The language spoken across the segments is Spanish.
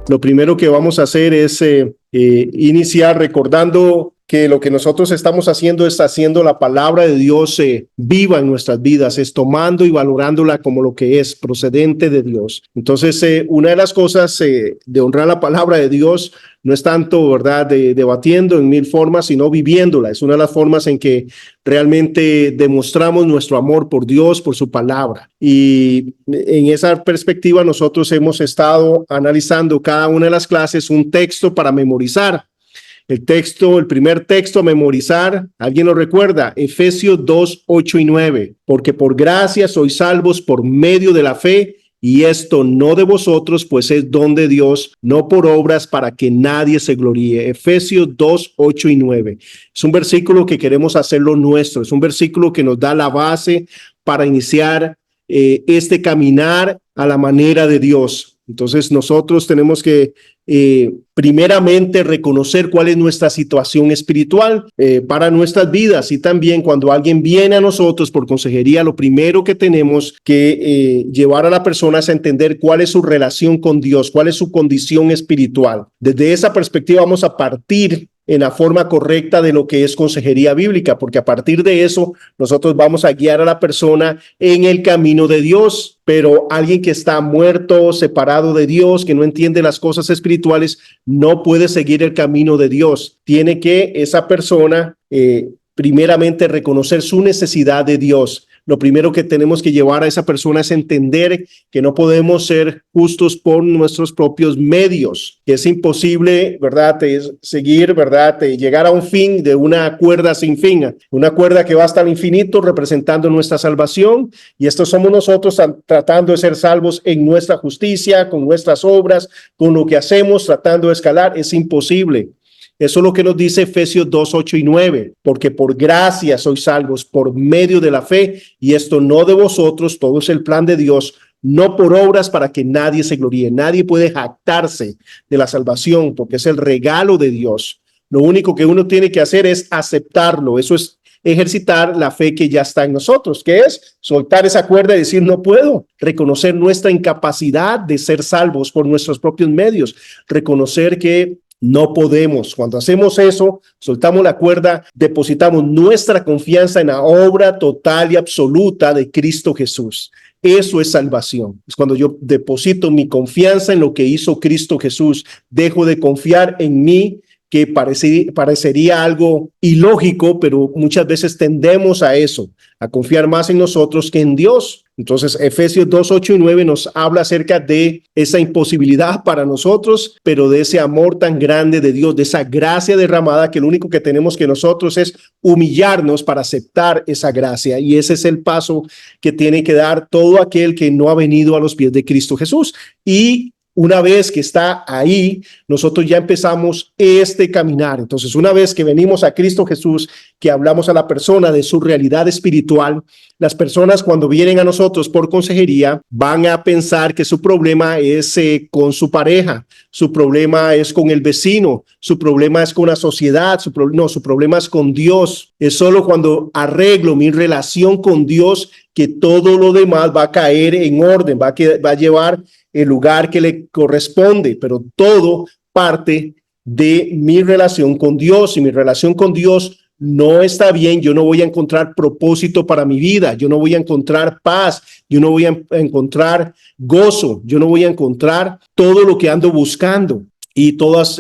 Lo primero que vamos a hacer es iniciar recordando que lo que nosotros estamos haciendo es haciendo la palabra de Dios viva en nuestras vidas, es tomando y valorándola como lo que es, procedente de Dios. Entonces, una de las cosas de honrar la palabra de Dios no es tanto, ¿verdad?, debatiendo en mil formas, sino viviéndola. Es una de las formas en que realmente demostramos nuestro amor por Dios, por su palabra. Y en esa perspectiva nosotros hemos estado analizando cada una de las clases un texto para memorizar. El primer texto a memorizar, ¿alguien lo recuerda? Efesios 2, 8 y 9. Porque por gracia sois salvos por medio de la fe, y esto no de vosotros, pues es don de Dios, no por obras para que nadie se gloríe. Efesios 2, 8 y 9. Es un versículo que queremos hacerlo nuestro. Es un versículo que nos da la base para iniciar este caminar a la manera de Dios. Entonces nosotros tenemos que primeramente reconocer cuál es nuestra situación espiritual para nuestras vidas, y también cuando alguien viene a nosotros por consejería, lo primero que tenemos que llevar a la persona es a entender cuál es su relación con Dios, cuál es su condición espiritual. Desde esa perspectiva vamos a partir en la forma correcta de lo que es consejería bíblica, porque a partir de eso nosotros vamos a guiar a la persona en el camino de Dios. Pero alguien que está muerto, separado de Dios, que no entiende las cosas espirituales, no puede seguir el camino de Dios. Tiene que esa persona primeramente reconocer su necesidad de Dios. Lo primero que tenemos que llevar a esa persona es entender que no podemos ser justos por nuestros propios medios, que es imposible, ¿verdad?, seguir, ¿verdad?, llegar a un fin de una cuerda sin fin, una cuerda que va hasta el infinito representando nuestra salvación, y estos somos nosotros tratando de ser salvos en nuestra justicia, con nuestras obras, con lo que hacemos, tratando de escalar. Es imposible. Eso es lo que nos dice Efesios 2, 8 y 9, porque por gracia sois salvos por medio de la fe, y esto no de vosotros, todo es el plan de Dios, no por obras para que nadie se gloríe. Nadie puede jactarse de la salvación porque es el regalo de Dios. Lo único que uno tiene que hacer es aceptarlo. Eso es ejercitar la fe que ya está en nosotros, que es soltar esa cuerda y decir no puedo, reconocer nuestra incapacidad de ser salvos por nuestros propios medios, reconocer que no podemos. Cuando hacemos eso, soltamos la cuerda, depositamos nuestra confianza en la obra total y absoluta de Cristo Jesús. Eso es salvación. Es cuando yo deposito mi confianza en lo que hizo Cristo Jesús. Dejo de confiar en mí, que parecería algo ilógico, pero muchas veces tendemos a eso, a confiar más en nosotros que en Dios. Entonces, Efesios 2, 8 y 9 nos habla acerca de esa imposibilidad para nosotros, pero de ese amor tan grande de Dios, de esa gracia derramada, que lo único que tenemos que nosotros es humillarnos para aceptar esa gracia. Y ese es el paso que tiene que dar todo aquel que no ha venido a los pies de Cristo Jesús. Y una vez que está ahí, nosotros ya empezamos este caminar. Entonces, una vez que venimos a Cristo Jesús, que hablamos a la persona de su realidad espiritual, las personas cuando vienen a nosotros por consejería van a pensar que su problema es con su pareja, su problema es con el vecino, su problema es con la sociedad, su problema es con Dios. Es solo cuando arreglo mi relación con Dios que todo lo demás va a caer en orden, va a llevar el lugar que le corresponde, pero todo parte de mi relación con Dios. Si mi relación con Dios no está bien, yo no voy a encontrar propósito para mi vida, yo no voy a encontrar paz, yo no voy a encontrar gozo, yo no voy a encontrar todo lo que ando buscando. Y todas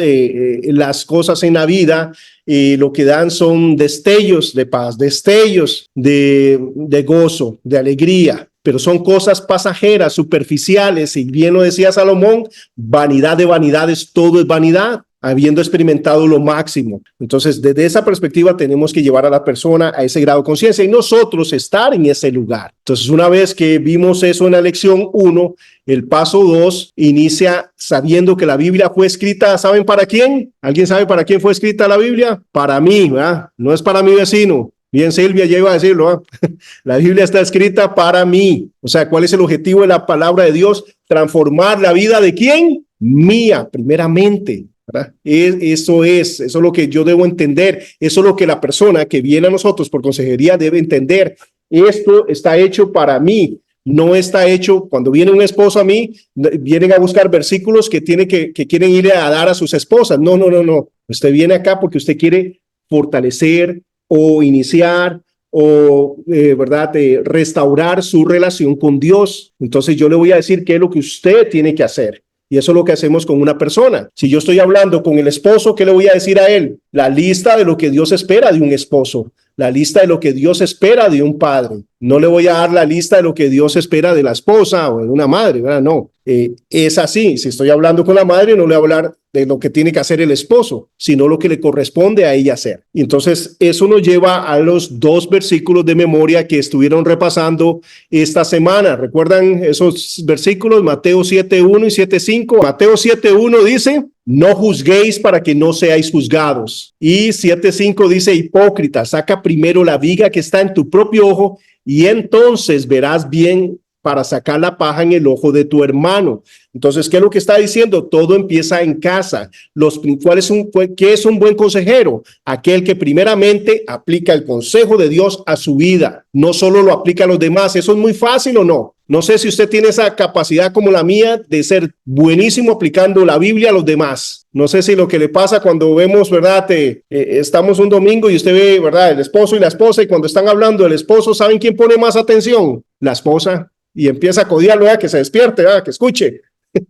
las cosas en la vida lo que dan son destellos de paz, destellos de gozo, de alegría, pero son cosas pasajeras, superficiales, y bien lo decía Salomón, vanidad de vanidades, todo es vanidad, habiendo experimentado lo máximo. Entonces, desde esa perspectiva tenemos que llevar a la persona a ese grado de conciencia y nosotros estar en ese lugar. Entonces, una vez que vimos eso en la lección 1, el paso 2 inicia sabiendo que la Biblia fue escrita, ¿saben para quién? ¿Alguien sabe para quién fue escrita la Biblia? Para mí, ¿verdad? No es para mi vecino. Bien, Silvia ya iba a decirlo, ¿eh? La Biblia está escrita para mí. O sea, ¿cuál es el objetivo de la palabra de Dios? Transformar la vida ¿de quién? Mía, primeramente, ¿verdad? Eso es lo que yo debo entender. Eso es lo que la persona que viene a nosotros por consejería debe entender. Esto está hecho para mí. no está hecho. Cuando viene un esposo a mí, vienen a buscar versículos que quieren ir a dar a sus esposas. No, no, no, no. Usted viene acá porque usted quiere fortalecer o iniciar o, ¿verdad?, restaurar su relación con Dios. Entonces yo le voy a decir qué es lo que usted tiene que hacer. Y eso es lo que hacemos con una persona. Si yo estoy hablando con el esposo, ¿qué le voy a decir a él? La lista de lo que Dios espera de un esposo, la lista de lo que Dios espera de un padre. No le voy a dar la lista de lo que Dios espera de la esposa o de una madre, ¿verdad? No, es así. Si estoy hablando con la madre, no le voy a hablar de lo que tiene que hacer el esposo, sino lo que le corresponde a ella hacer. Y entonces eso nos lleva a los 2 versículos de memoria que estuvieron repasando esta semana. ¿Recuerdan esos versículos? Mateo 7:1 y 7:5. Mateo 7:1 dice: no juzguéis para que no seáis juzgados. Y 7:5 dice: hipócrita, saca primero la viga que está en tu propio ojo y entonces verás bien para sacar la paja en el ojo de tu hermano. Entonces, ¿qué es lo que está diciendo? Todo empieza en casa. ¿Qué es un buen consejero? Aquel que primeramente aplica el consejo de Dios a su vida, no solo lo aplica a los demás. ¿Eso es muy fácil o no? No sé si usted tiene esa capacidad como la mía de ser buenísimo aplicando la Biblia a los demás. No sé si lo que le pasa cuando vemos, ¿verdad? Estamos un domingo y usted ve, ¿verdad?, el esposo y la esposa, y cuando están hablando del esposo, ¿saben quién pone más atención? La esposa. Y empieza a codiarlo, que se despierte, que escuche.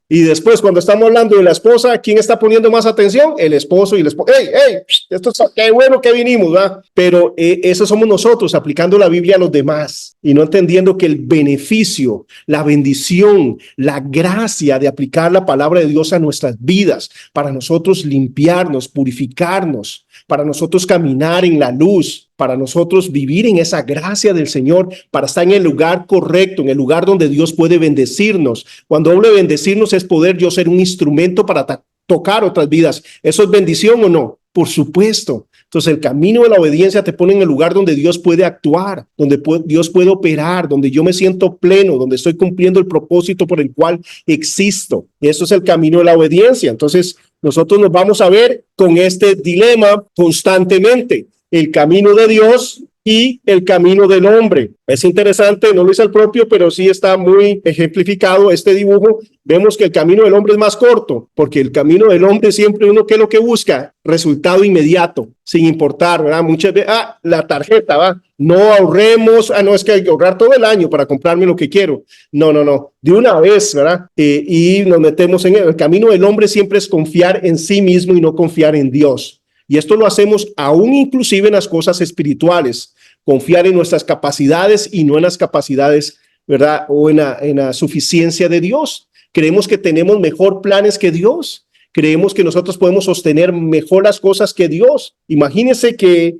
Y después, cuando estamos hablando de la esposa, ¿quién está poniendo más atención? El esposo y el esposo. ¡Ey, ey! Esto es qué bueno que vinimos, ¿verdad? Pero eso somos nosotros, aplicando la Biblia a los demás y no entendiendo que el beneficio, la bendición, la gracia de aplicar la palabra de Dios a nuestras vidas, para nosotros limpiarnos, purificarnos, para nosotros caminar en la luz, para nosotros vivir en esa gracia del Señor, para estar en el lugar correcto, en el lugar donde Dios puede bendecirnos. Cuando hablo de bendecirnos es poder yo ser un instrumento para tocar otras vidas. ¿Eso es bendición o no? Por supuesto. Entonces el camino de la obediencia te pone en el lugar donde Dios puede actuar, donde Dios puede operar, donde yo me siento pleno, donde estoy cumpliendo el propósito por el cual existo. Eso es el camino de la obediencia. Entonces nosotros nos vamos a ver con este dilema constantemente: el camino de Dios y el camino del hombre. Es interesante, no lo hice al propio, pero sí está muy ejemplificado este dibujo. Vemos que el camino del hombre es más corto, porque el camino del hombre siempre uno, ¿qué es lo que busca? Resultado inmediato, sin importar, ¿verdad? Muchas veces, la tarjeta, ¿va? No ahorremos, no, es que hay que ahorrar todo el año para comprarme lo que quiero. No, no, no, de una vez, ¿verdad? Y nos metemos en el camino del hombre siempre es confiar en sí mismo y no confiar en Dios. Y esto lo hacemos aún inclusive en las cosas espirituales, confiar en nuestras capacidades y no en las capacidades, ¿verdad?, o en la suficiencia de Dios. Creemos que tenemos mejor planes que Dios. Creemos que nosotros podemos sostener mejor las cosas que Dios. Imagínense que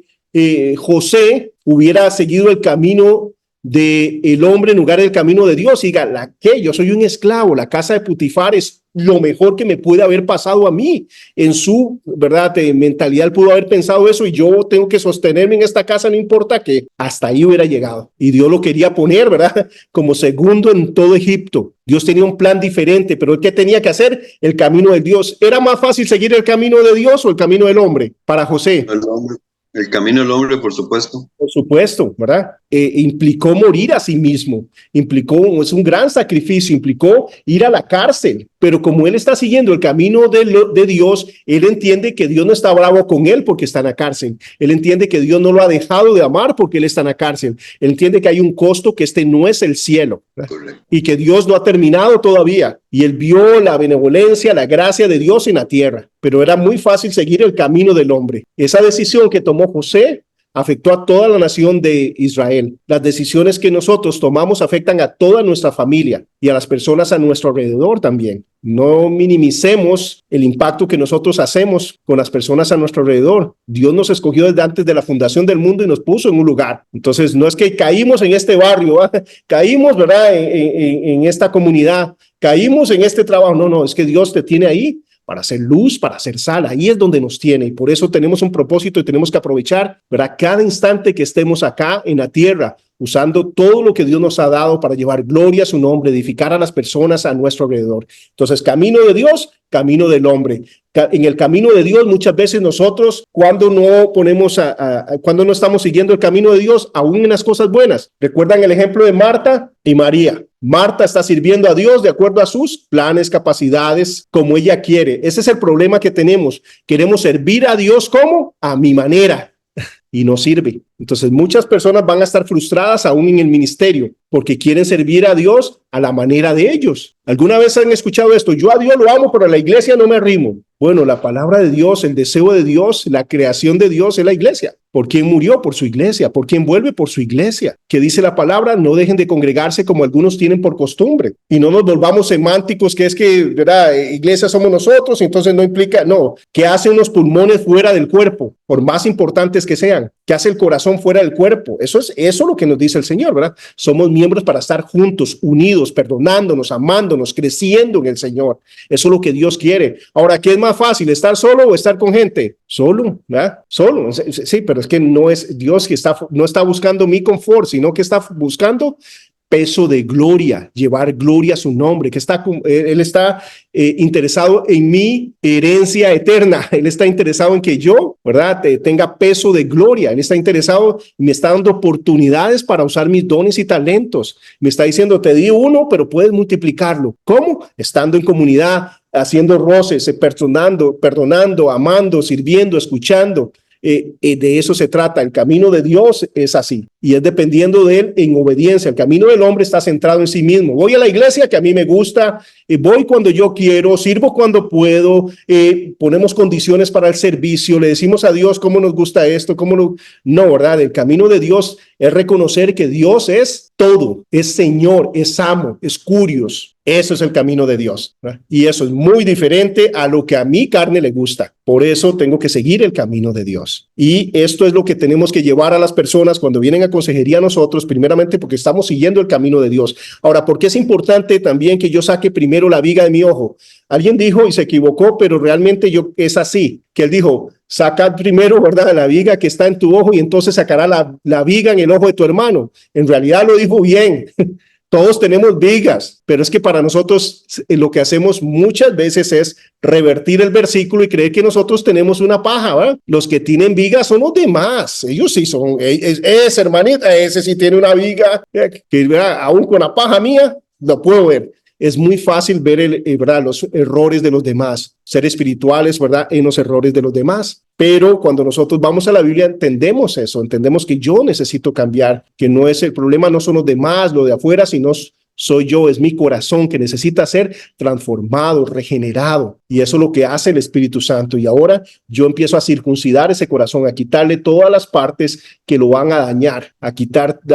José hubiera seguido el camino del hombre en lugar del camino de Dios. Y diga, ¿qué? Yo soy un esclavo, la casa de Putifar es lo mejor que me puede haber pasado a mí. En su, ¿verdad?, mentalidad pudo haber pensado eso, y yo tengo que sostenerme en esta casa, no importa qué. Hasta ahí hubiera llegado. Y Dios lo quería poner, ¿verdad?, como segundo en todo Egipto. Dios tenía un plan diferente, pero ¿qué tenía que hacer? El camino de Dios. ¿Era más fácil seguir el camino de Dios o el camino del hombre para José? El camino del hombre, por supuesto. Por supuesto, ¿verdad? Implicó morir a sí mismo, es un gran sacrificio, implicó ir a la cárcel, pero como él está siguiendo el camino de Dios, él entiende que Dios no está bravo con él porque está en la cárcel. Él entiende que Dios no lo ha dejado de amar porque él está en la cárcel. Él entiende que hay un costo, que este no es el cielo, y que Dios no ha terminado todavía. Y él vio la benevolencia, la gracia de Dios en la tierra, pero era muy fácil seguir el camino del hombre. Esa decisión que tomó José afectó a toda la nación de Israel. Las decisiones que nosotros tomamos afectan a toda nuestra familia y a las personas a nuestro alrededor también. No minimicemos el impacto que nosotros hacemos con las personas a nuestro alrededor. Dios nos escogió desde antes de la fundación del mundo y nos puso en un lugar. Entonces, no es que caímos en este barrio, caímos, ¿verdad?, en esta comunidad, caímos en este trabajo. No, no, es que Dios te tiene ahí para hacer luz, para hacer sal. Ahí es donde nos tiene, y por eso tenemos un propósito y tenemos que aprovechar, ¿verdad?, cada instante que estemos acá en la tierra usando todo lo que Dios nos ha dado para llevar gloria a su nombre, edificar a las personas a nuestro alrededor. Entonces, camino de Dios, camino del hombre. En el camino de Dios, muchas veces nosotros, cuando no cuando no estamos siguiendo el camino de Dios, aún en las cosas buenas. ¿Recuerdan el ejemplo de Marta y María? Marta está sirviendo a Dios de acuerdo a sus planes, capacidades, como ella quiere. Ese es el problema que tenemos. Queremos servir a Dios como a mi manera y no sirve. Entonces muchas personas van a estar frustradas aún en el ministerio porque quieren servir a Dios a la manera de ellos. ¿Alguna vez han escuchado esto? Yo a Dios lo amo, pero a la iglesia no me arrimo. Bueno, la palabra de Dios, el deseo de Dios, la creación de Dios es la iglesia. ¿Por quién murió? Por su iglesia. ¿Por quién vuelve? Por su iglesia. ¿Qué dice la palabra? No dejen de congregarse como algunos tienen por costumbre. Y no nos volvamos semánticos, que es que, ¿verdad? Iglesia somos nosotros, entonces no implica, no. ¿Qué hacen los pulmones fuera del cuerpo? Por más importantes que sean. ¿Qué hace el corazón fuera del cuerpo? Eso es lo que nos dice el Señor, ¿verdad? Somos miembros para estar juntos, unidos, perdonándonos, amándonos, creciendo en el Señor. Eso es lo que Dios quiere. Ahora, ¿qué es más fácil, estar solo o estar con gente? Solo, ¿verdad? Solo. Sí, pero es que no es Dios que no está buscando mi confort, sino que está buscando peso de gloria, llevar gloria a su nombre, que Él está interesado en mi herencia eterna. Él está interesado en que yo, ¿verdad?, tenga peso de gloria. Él está interesado, me está dando oportunidades para usar mis dones y talentos. Me está diciendo, te di uno, pero puedes multiplicarlo. ¿Cómo? Estando en comunidad, haciendo roces, perdonando, amando, sirviendo, escuchando. De eso se trata. El camino de Dios es así y es dependiendo de él en obediencia. El camino del hombre está centrado en sí mismo. Voy a la iglesia que a mí me gusta, voy cuando yo quiero, sirvo cuando puedo, ponemos condiciones para el servicio, le decimos a Dios cómo nos gusta esto, no, ¿verdad? El camino de Dios es reconocer que Dios es todo, es Señor, es amo, es curios. Eso es el camino de Dios, ¿verdad? Y eso es muy diferente a lo que a mi carne le gusta. Por eso tengo que seguir el camino de Dios. Y esto es lo que tenemos que llevar a las personas cuando vienen a consejería a nosotros, primeramente porque estamos siguiendo el camino de Dios. Ahora, ¿por qué es importante también que yo saque primero la viga de mi ojo? Alguien dijo y se equivocó, pero realmente es así, que él dijo, saca primero, ¿verdad?, la viga que está en tu ojo y entonces sacará la viga en el ojo de tu hermano. En realidad lo dijo bien. Todos tenemos vigas, pero es que para nosotros lo que hacemos muchas veces es revertir el versículo y creer que nosotros tenemos una paja, ¿verdad? Los que tienen vigas son los demás. Ellos sí son, ese hermanita, ese sí tiene una viga, que ¿verdad?, aún con la paja mía, lo puedo ver. Es muy fácil ver ¿verdad?, los errores de los demás, ser espirituales, ¿verdad?, en los errores de los demás. Pero cuando nosotros vamos a la Biblia entendemos eso, entendemos que yo necesito cambiar, que no es el problema, no son los demás, lo de afuera, sino soy yo, es mi corazón que necesita ser transformado, regenerado. Y eso es lo que hace el Espíritu Santo. Y ahora yo empiezo a circuncidar ese corazón, a quitarle todas las partes que lo van a dañar, a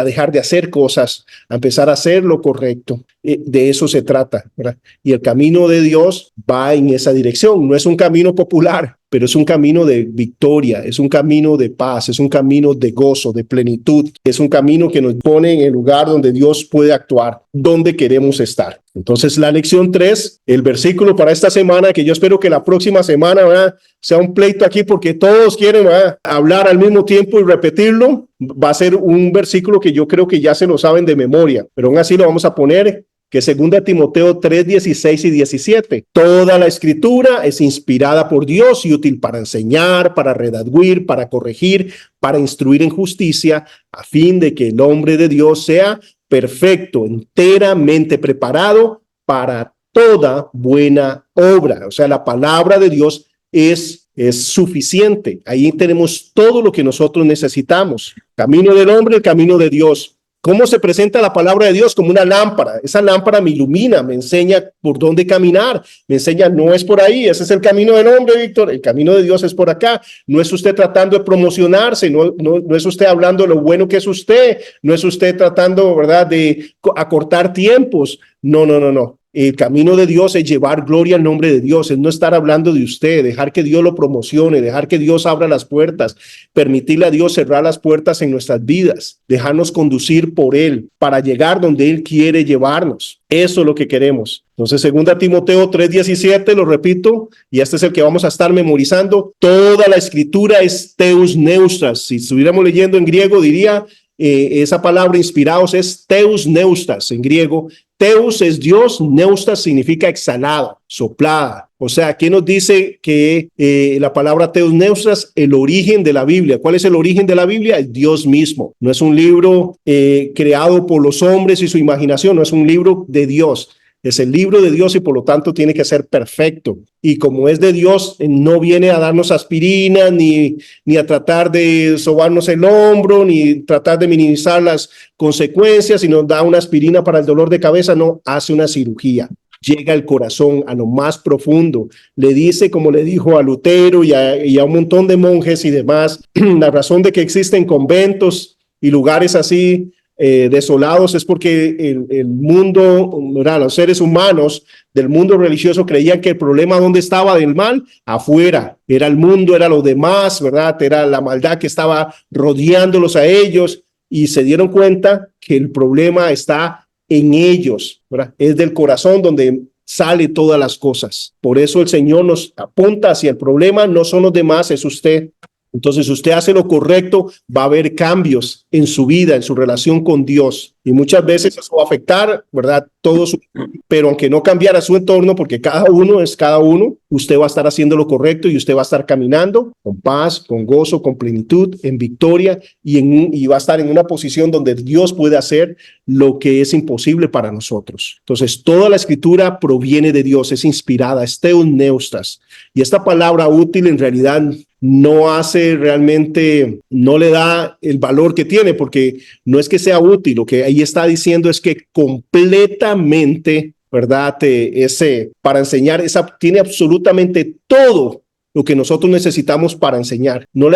dejar de hacer cosas, a empezar a hacer lo correcto. De eso se trata, ¿verdad? Y el camino de Dios va en esa dirección. No es un camino popular, pero es un camino de victoria, es un camino de paz, es un camino de gozo, de plenitud. Es un camino que nos pone en el lugar donde Dios puede actuar, donde queremos estar. Entonces, la lección 3, el versículo para esta semana, que yo espero que la próxima semana, ¿verdad?, sea un pleito aquí porque todos quieren, ¿verdad?, hablar al mismo tiempo y repetirlo. Va a ser un versículo que yo creo que ya se lo saben de memoria, pero aún así lo vamos a poner, que es 2 Timoteo 3, 16 y 17. Toda la escritura es inspirada por Dios y útil para enseñar, para redarguir, para corregir, para instruir en justicia, a fin de que el hombre de Dios sea perfecto, enteramente preparado para toda buena obra. O sea, la palabra de Dios es suficiente. Ahí tenemos todo lo que nosotros necesitamos. Camino del hombre, el camino de Dios. ¿Cómo se presenta la palabra de Dios? Como una lámpara. Esa lámpara me ilumina, me enseña por dónde caminar, me enseña, no es por ahí, ese es el camino del hombre, Víctor, el camino de Dios es por acá. No es usted tratando de promocionarse, no es usted hablando de lo bueno que es usted, no es usted tratando, ¿verdad?, de acortar tiempos. No. El camino de Dios es llevar gloria al nombre de Dios, es no estar hablando de usted, dejar que Dios lo promocione, dejar que Dios abra las puertas, permitirle a Dios cerrar las puertas en nuestras vidas, dejarnos conducir por Él para llegar donde Él quiere llevarnos. Eso es lo que queremos. Entonces, 2 Timoteo 3:17, lo repito, y este es el que vamos a estar memorizando. Toda la escritura es teus neustras. Si estuviéramos leyendo en griego, diría esa palabra inspirados es Theos Neustas en griego. Theos es Dios, Neustas significa exhalada, soplada. O sea, ¿qué nos dice que la palabra Theos Neustas? El origen de la Biblia. ¿Cuál es el origen de la Biblia? Es Dios mismo. No es un libro creado por los hombres y su imaginación, no es un libro de Dios. Es el libro de Dios y por lo tanto tiene que ser perfecto. Y como es de Dios, no viene a darnos aspirina, ni a tratar de sobarnos el hombro, ni tratar de minimizar las consecuencias, y nos da una aspirina para el dolor de cabeza. No, hace una cirugía. Llega al corazón, a lo más profundo. Le dice, como le dijo a Lutero y a un montón de monjes y demás, la razón de que existen conventos y lugares así desolados es porque el mundo, ¿verdad? Los seres humanos del mundo religioso creían que el problema ¿dónde estaba del mal? Afuera, era el mundo, era lo demás, ¿verdad? Era la maldad que estaba rodeándolos a ellos, y se dieron cuenta que el problema está en ellos, ¿verdad? Es del corazón donde sale todas las cosas. Por eso el Señor nos apunta hacia el problema, no son los demás, es usted. Entonces, si usted hace lo correcto, va a haber cambios en su vida, en su relación con Dios. Y muchas veces eso va a afectar, ¿verdad? Pero aunque no cambiara su entorno, porque cada uno es cada uno, usted va a estar haciendo lo correcto y usted va a estar caminando con paz, con gozo, con plenitud, en victoria, y va a estar en una posición donde Dios puede hacer lo que es imposible para nosotros. Entonces, toda la escritura proviene de Dios, es inspirada, es Theos Neustas. Y esta palabra útil en realidad no hace realmente, no le da el valor que tiene, porque no es que sea útil, lo que ahí está diciendo es que completamente, ¿verdad? Para enseñar, tiene absolutamente todo lo que nosotros necesitamos para enseñar. No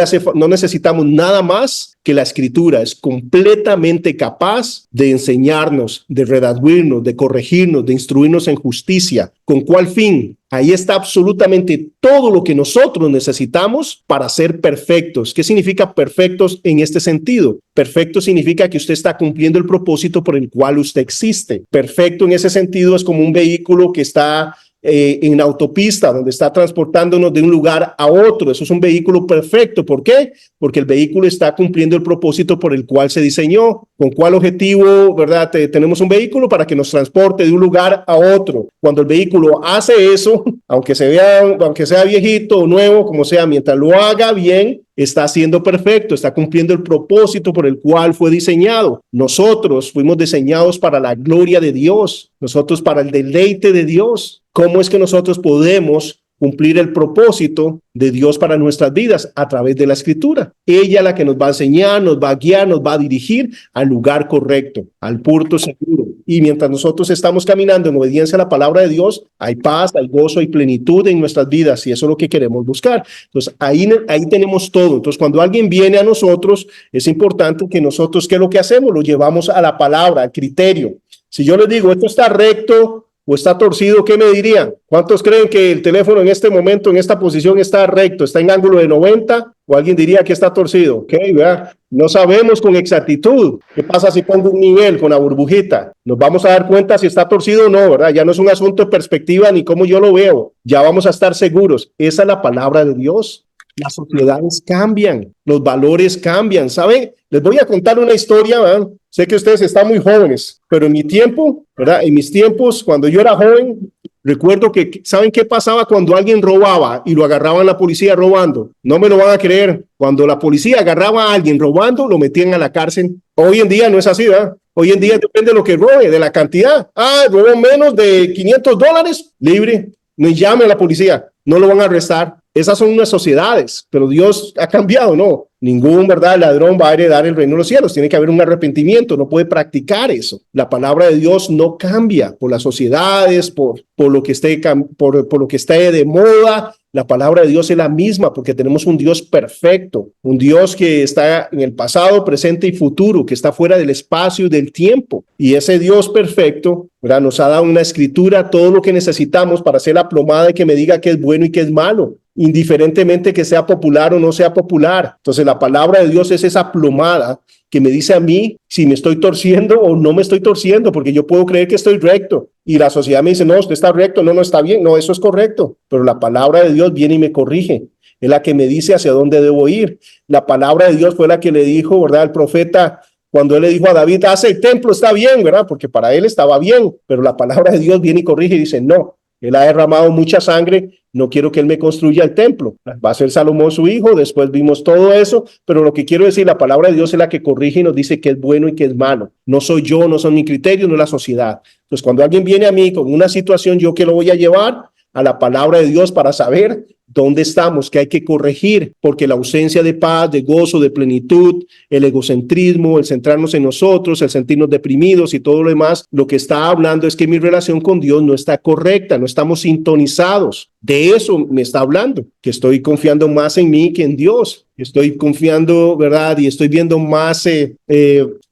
necesitamos nada más que la escritura. Es completamente capaz de enseñarnos, de redarguirnos, de corregirnos, de instruirnos en justicia. ¿Con cuál fin? Ahí está absolutamente todo lo que nosotros necesitamos para ser perfectos. ¿Qué significa perfectos en este sentido? Perfecto significa que usted está cumpliendo el propósito por el cual usted existe. Perfecto en ese sentido es como un vehículo que está en autopista, donde está transportándonos de un lugar a otro. Eso es un vehículo perfecto. ¿Por qué? Porque el vehículo está cumpliendo el propósito por el cual se diseñó. ¿Con cuál objetivo, verdad? Tenemos un vehículo para que nos transporte de un lugar a otro. Cuando el vehículo hace eso, aunque sea viejito o nuevo, como sea, mientras lo haga bien, está siendo perfecto, está cumpliendo el propósito por el cual fue diseñado. Nosotros fuimos diseñados para la gloria de Dios, nosotros para el deleite de Dios. ¿Cómo es que nosotros podemos cumplir el propósito de Dios para nuestras vidas? A través de la escritura. Ella es la que nos va a enseñar, nos va a guiar, nos va a dirigir al lugar correcto, al puerto seguro. Y mientras nosotros estamos caminando en obediencia a la palabra de Dios, hay paz, hay gozo, hay plenitud en nuestras vidas, y eso es lo que queremos buscar. Entonces, ahí tenemos todo. Entonces, cuando alguien viene a nosotros, es importante que nosotros, ¿qué es lo que hacemos? Lo llevamos a la palabra, al criterio. Si yo les digo, esto está recto o está torcido, ¿qué me dirían? ¿Cuántos creen que el teléfono en este momento, en esta posición, está recto, está en ángulo de 90? ¿O alguien diría que está torcido? Ok, ¿verdad? No sabemos con exactitud. ¿Qué pasa si pongo un nivel con la burbujita? Nos vamos a dar cuenta si está torcido o no, ¿verdad? Ya no es un asunto de perspectiva ni cómo yo lo veo. Ya vamos a estar seguros. Esa es la palabra de Dios. Las sociedades cambian, los valores cambian, ¿saben? Les voy a contar una historia, ¿verdad? Sé que ustedes están muy jóvenes, pero en mi tiempo, ¿verdad? En mis tiempos, cuando yo era joven, recuerdo que, ¿saben qué pasaba cuando alguien robaba y lo agarraban la policía robando? No me lo van a creer. Cuando la policía agarraba a alguien robando, lo metían a la cárcel. Hoy en día no es así, ¿verdad? Hoy en día depende de lo que robe, de la cantidad. Robó menos de $500, libre. No llame a la policía, no lo van a arrestar. Esas son unas sociedades, pero Dios ha cambiado, ¿no? Ningún, ¿verdad?, ladrón va a heredar el reino de los cielos. Tiene que haber un arrepentimiento, no puede practicar eso. La palabra de Dios no cambia por las sociedades, por lo que esté de moda. La palabra de Dios es la misma porque tenemos un Dios perfecto, un Dios que está en el pasado, presente y futuro, que está fuera del espacio y del tiempo. Y ese Dios perfecto, ¿verdad?, nos ha dado una escritura, todo lo que necesitamos para hacer la plomada y que me diga qué es bueno y qué es malo, indiferentemente que sea popular o no sea popular. Entonces la palabra de Dios es esa plomada que me dice a mí si me estoy torciendo o no me estoy torciendo, porque yo puedo creer que estoy recto y la sociedad me dice, no, usted está recto, no está bien, no, eso es correcto, pero la palabra de Dios viene y me corrige, es la que me dice hacia dónde debo ir. La palabra de Dios fue la que le dijo, ¿verdad?, al profeta Cuando él le dijo a David, hace el templo, está bien, ¿verdad? Porque para él estaba bien, pero la palabra de Dios viene y corrige y dice, no, él ha derramado mucha sangre, no quiero que él me construya el templo. Va a ser Salomón su hijo, después vimos todo eso, pero lo que quiero decir, la palabra de Dios es la que corrige y nos dice qué es bueno y qué es malo. No soy yo, no son mis criterios, no es la sociedad. Entonces, cuando alguien viene a mí con una situación, ¿yo qué lo voy a llevar? A la palabra de Dios para saber dónde estamos, qué hay que corregir, porque la ausencia de paz, de gozo, de plenitud, el egocentrismo, el centrarnos en nosotros, el sentirnos deprimidos y todo lo demás, lo que está hablando es que mi relación con Dios no está correcta, no estamos sintonizados. De eso me está hablando, que estoy confiando más en mí que en Dios. Estoy confiando, ¿verdad? Y estoy viendo más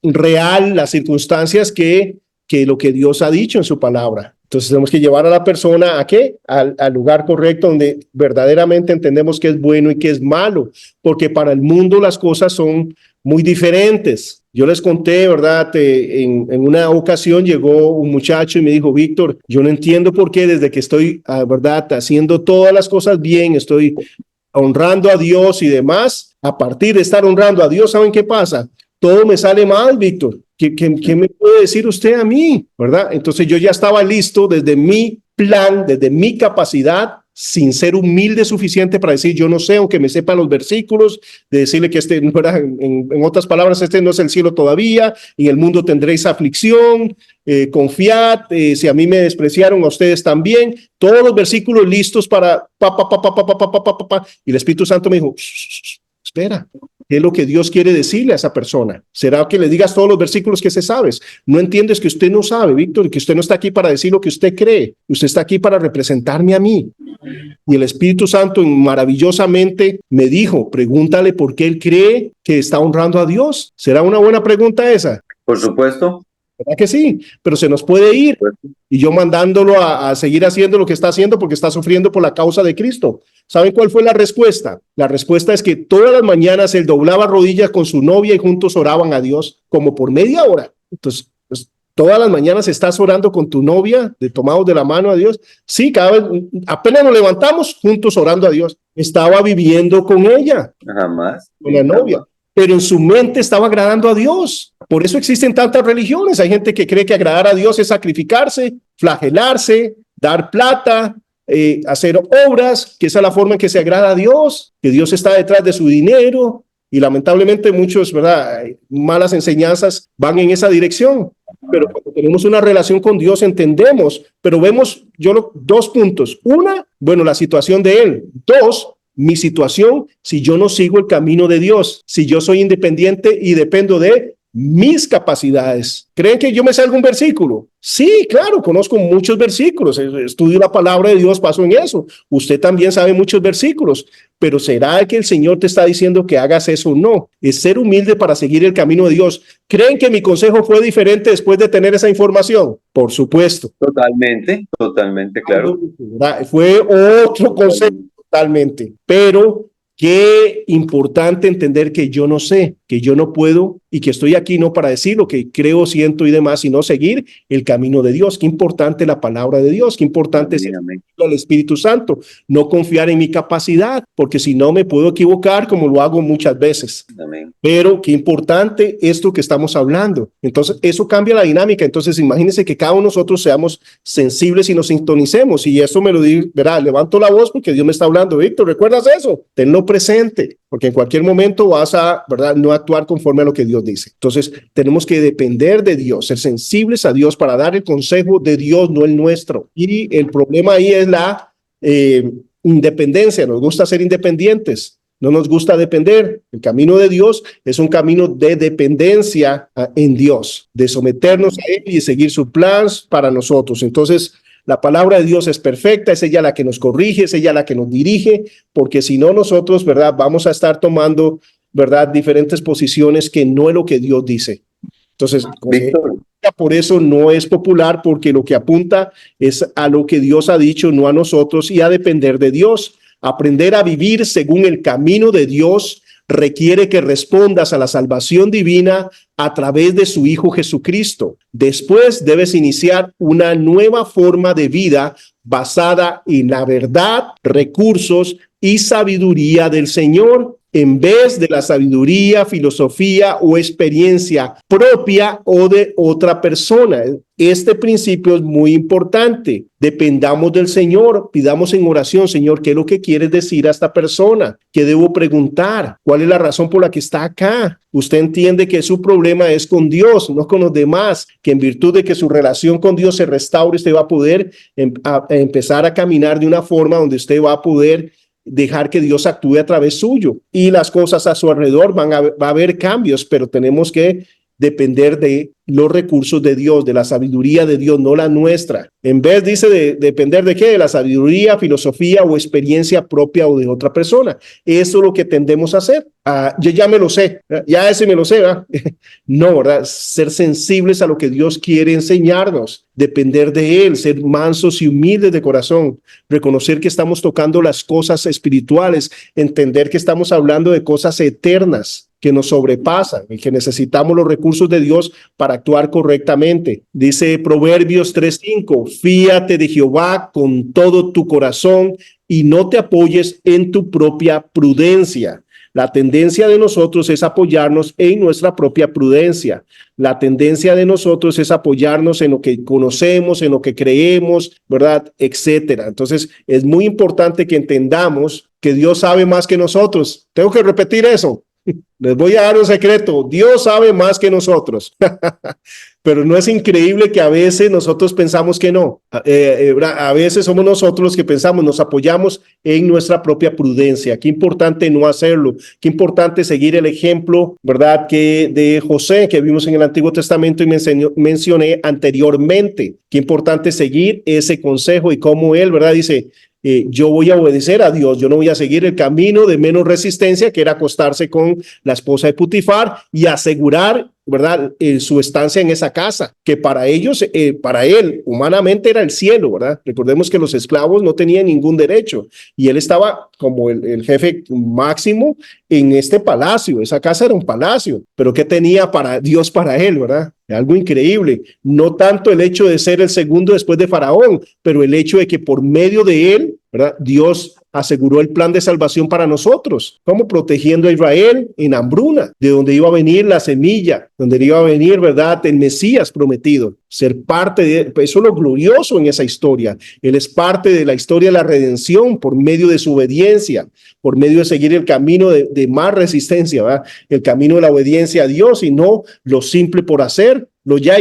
real las circunstancias que lo que Dios ha dicho en su palabra. Entonces tenemos que llevar a la persona ¿a qué? Al lugar correcto donde verdaderamente entendemos qué es bueno y qué es malo, porque para el mundo las cosas son muy diferentes. Yo les conté, ¿verdad? En una ocasión llegó un muchacho y me dijo, Víctor, yo no entiendo por qué desde que estoy, ¿verdad? Haciendo todas las cosas bien, estoy honrando a Dios y demás. A partir de estar honrando a Dios, ¿saben qué pasa? Todo me sale mal, Víctor. ¿Qué me puede decir usted a mí? ¿Verdad? Entonces yo ya estaba listo desde mi plan, desde mi capacidad, sin ser humilde suficiente para decir, yo no sé, aunque me sepan los versículos, de decirle que ¿verdad? En otras palabras, este no es el cielo todavía, en el mundo tendréis aflicción, confiad, si a mí me despreciaron, a ustedes también. Todos los versículos listos para y el Espíritu Santo me dijo, espera. ¿Qué es lo que Dios quiere decirle a esa persona? ¿Será que le digas todos los versículos que se sabes? No entiendes que usted no sabe, Víctor, que usted no está aquí para decir lo que usted cree. Usted está aquí para representarme a mí. Y el Espíritu Santo maravillosamente me dijo, pregúntale por qué él cree que está honrando a Dios. ¿Será una buena pregunta esa? Por supuesto. ¿Verdad que sí? Pero se nos puede ir. Y yo mandándolo a seguir haciendo lo que está haciendo porque está sufriendo por la causa de Cristo. ¿Saben cuál fue la respuesta? La respuesta es que todas las mañanas él doblaba rodillas con su novia y juntos oraban a Dios como por media hora. Entonces, pues, todas las mañanas estás orando con tu novia, tomados de la mano a Dios. Sí, cada vez, apenas nos levantamos juntos orando a Dios. Estaba viviendo con ella. Jamás. Con la novia. Pero en su mente estaba agradando a Dios. Por eso existen tantas religiones. Hay gente que cree que agradar a Dios es sacrificarse, flagelarse, dar plata, hacer obras, que esa es la forma en que se agrada a Dios, que Dios está detrás de su dinero. Y lamentablemente muchos, ¿verdad? Malas enseñanzas van en esa dirección. Pero cuando tenemos una relación con Dios entendemos, pero vemos dos puntos. Una, bueno, la situación de él. Dos, mi situación si yo no sigo el camino de Dios, si yo soy independiente y dependo de mis capacidades. ¿Creen que yo me sé algún versículo? Sí, claro, conozco muchos versículos, estudio la palabra de Dios, paso en eso. Usted también sabe muchos versículos, pero ¿será que el Señor te está diciendo que hagas eso o no? Es ser humilde para seguir el camino de Dios. ¿Creen que mi consejo fue diferente después de tener esa información? Por supuesto. Totalmente, claro. Fue otro consejo totalmente, pero qué importante entender que yo no sé, que yo no puedo y que estoy aquí no para decir lo que creo, siento y demás, sino seguir el camino de Dios. Qué importante la palabra de Dios, qué importante es el Espíritu Santo, no confiar en mi capacidad, porque si no me puedo equivocar como lo hago muchas veces. Amén. Pero qué importante esto que estamos hablando. Entonces, eso cambia la dinámica. Entonces, imagínense que cada uno de nosotros seamos sensibles y nos sintonicemos. Y eso me lo digo, verá, levanto la voz porque Dios me está hablando. Víctor, ¿recuerdas eso? Tenlo presente, porque en cualquier momento vas a, ¿verdad?, no actuar conforme a lo que Dios dice. Entonces, tenemos que depender de Dios, ser sensibles a Dios para dar el consejo de Dios, no el nuestro. Y el problema ahí es la independencia. Nos gusta ser independientes. No nos gusta depender. El camino de Dios es un camino de dependencia en Dios, de someternos a Él y seguir sus planes para nosotros. Entonces, la palabra de Dios es perfecta, es ella la que nos corrige, es ella la que nos dirige, porque si no nosotros, ¿verdad?, vamos a estar tomando, ¿verdad?, diferentes posiciones que no es lo que Dios dice. Entonces, por eso no es popular, porque lo que apunta es a lo que Dios ha dicho, no a nosotros, y a depender de Dios. Aprender a vivir según el camino de Dios requiere que respondas a la salvación divina a través de su Hijo Jesucristo. Después debes iniciar una nueva forma de vida basada en la verdad, recursos y sabiduría del Señor. en vez de la sabiduría, filosofía o experiencia propia o de otra persona. Este principio es muy importante. Dependamos del Señor, pidamos en oración, Señor, ¿qué es lo que quieres decir a esta persona? ¿Qué debo preguntar? ¿Cuál es la razón por la que está acá? Usted entiende que su problema es con Dios, no con los demás, que en virtud de que su relación con Dios se restaure, usted va a poder empezar a caminar de una forma donde usted va a poder dejar que Dios actúe a través suyo, y las cosas a su alrededor va a haber cambios, pero tenemos que depender de los recursos de Dios, de la sabiduría de Dios, no la nuestra. En vez, dice, de depender de qué, de la sabiduría, filosofía o experiencia propia o de otra persona. Eso es lo que tendemos a hacer. Yo ya me lo sé, ya ese me lo sé, ¿verdad? No, ¿verdad? Ser sensibles a lo que Dios quiere enseñarnos, depender de Él, ser mansos y humildes de corazón, reconocer que estamos tocando las cosas espirituales, entender que estamos hablando de cosas eternas que nos sobrepasan y que necesitamos los recursos de Dios para actuar correctamente. Dice Proverbios 3:5, fíate de Jehová con todo tu corazón y no te apoyes en tu propia prudencia. La tendencia de nosotros es apoyarnos en nuestra propia prudencia. La tendencia de nosotros es apoyarnos en lo que conocemos, en lo que creemos, ¿verdad? Etcétera. Entonces, es muy importante que entendamos que Dios sabe más que nosotros. Tengo que repetir eso. Les voy a dar un secreto. Dios sabe más que nosotros. Pero no es increíble que a veces nosotros pensamos que no. A veces somos nosotros los que pensamos, nos apoyamos en nuestra propia prudencia. Qué importante no hacerlo. Qué importante seguir el ejemplo, ¿verdad? Que de José, que vimos en el Antiguo Testamento y mencioné anteriormente. Qué importante seguir ese consejo y cómo él, ¿verdad? Dice, yo voy a obedecer a Dios, yo no voy a seguir el camino de menos resistencia, que era acostarse con la esposa de Putifar y asegurar, ¿verdad? Su estancia en esa casa, que para ellos, para él, humanamente era el cielo, ¿verdad? Recordemos que los esclavos no tenían ningún derecho y él estaba como el jefe máximo en este palacio. Esa casa era un palacio, pero ¿qué tenía para Dios para él, verdad? Algo increíble. No tanto el hecho de ser el segundo después de Faraón, pero el hecho de que por medio de él, ¿verdad? Dios aseguró el plan de salvación para nosotros, como protegiendo a Israel en hambruna, de donde iba a venir la semilla, donde iba a venir, ¿verdad?, el Mesías prometido. Ser parte de eso es lo glorioso en esa historia. Él es parte de la historia de la redención por medio de su obediencia, por medio de seguir el camino de más resistencia, ¿verdad? El camino de la obediencia a Dios y no lo simple por hacer, lo ya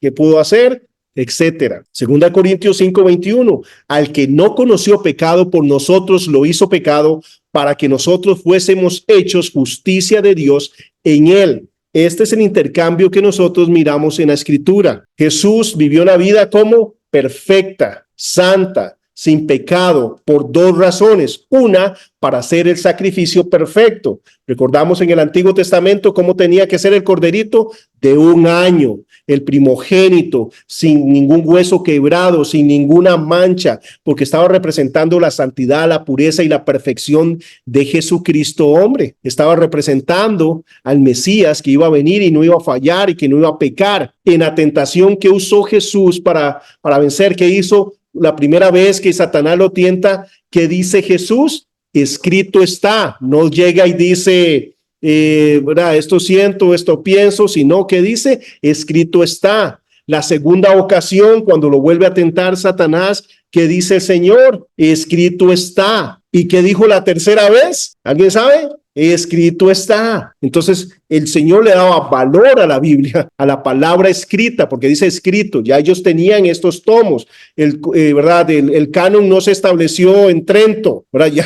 que pudo hacer, etcétera. 2 Corintios 5:21, al que no conoció pecado por nosotros lo hizo pecado para que nosotros fuésemos hechos justicia de Dios en él. Este es el intercambio que nosotros miramos en la Escritura. Jesús vivió una vida como perfecta, santa, sin pecado, por dos razones. Una, para hacer el sacrificio perfecto. Recordamos en el Antiguo Testamento cómo tenía que ser el corderito de 1 año, el primogénito, sin ningún hueso quebrado, sin ninguna mancha, porque estaba representando la santidad, la pureza y la perfección de Jesucristo hombre. Estaba representando al Mesías que iba a venir y no iba a fallar y que no iba a pecar. En la tentación que usó Jesús para vencer, ¿qué hizo? La primera vez que Satanás lo tienta, ¿qué dice Jesús? Escrito está. No llega y dice, ¿verdad? Esto siento, esto pienso, sino que dice, escrito está. La segunda ocasión, cuando lo vuelve a tentar Satanás, ¿qué dice el Señor? Escrito está. ¿Y qué dijo la tercera vez? ¿Alguien sabe? Escrito está. Entonces el Señor le daba valor a la Biblia, a la palabra escrita, porque dice escrito. Ya ellos tenían estos tomos, ¿verdad? El canon no se estableció en Trento, ¿verdad? Ya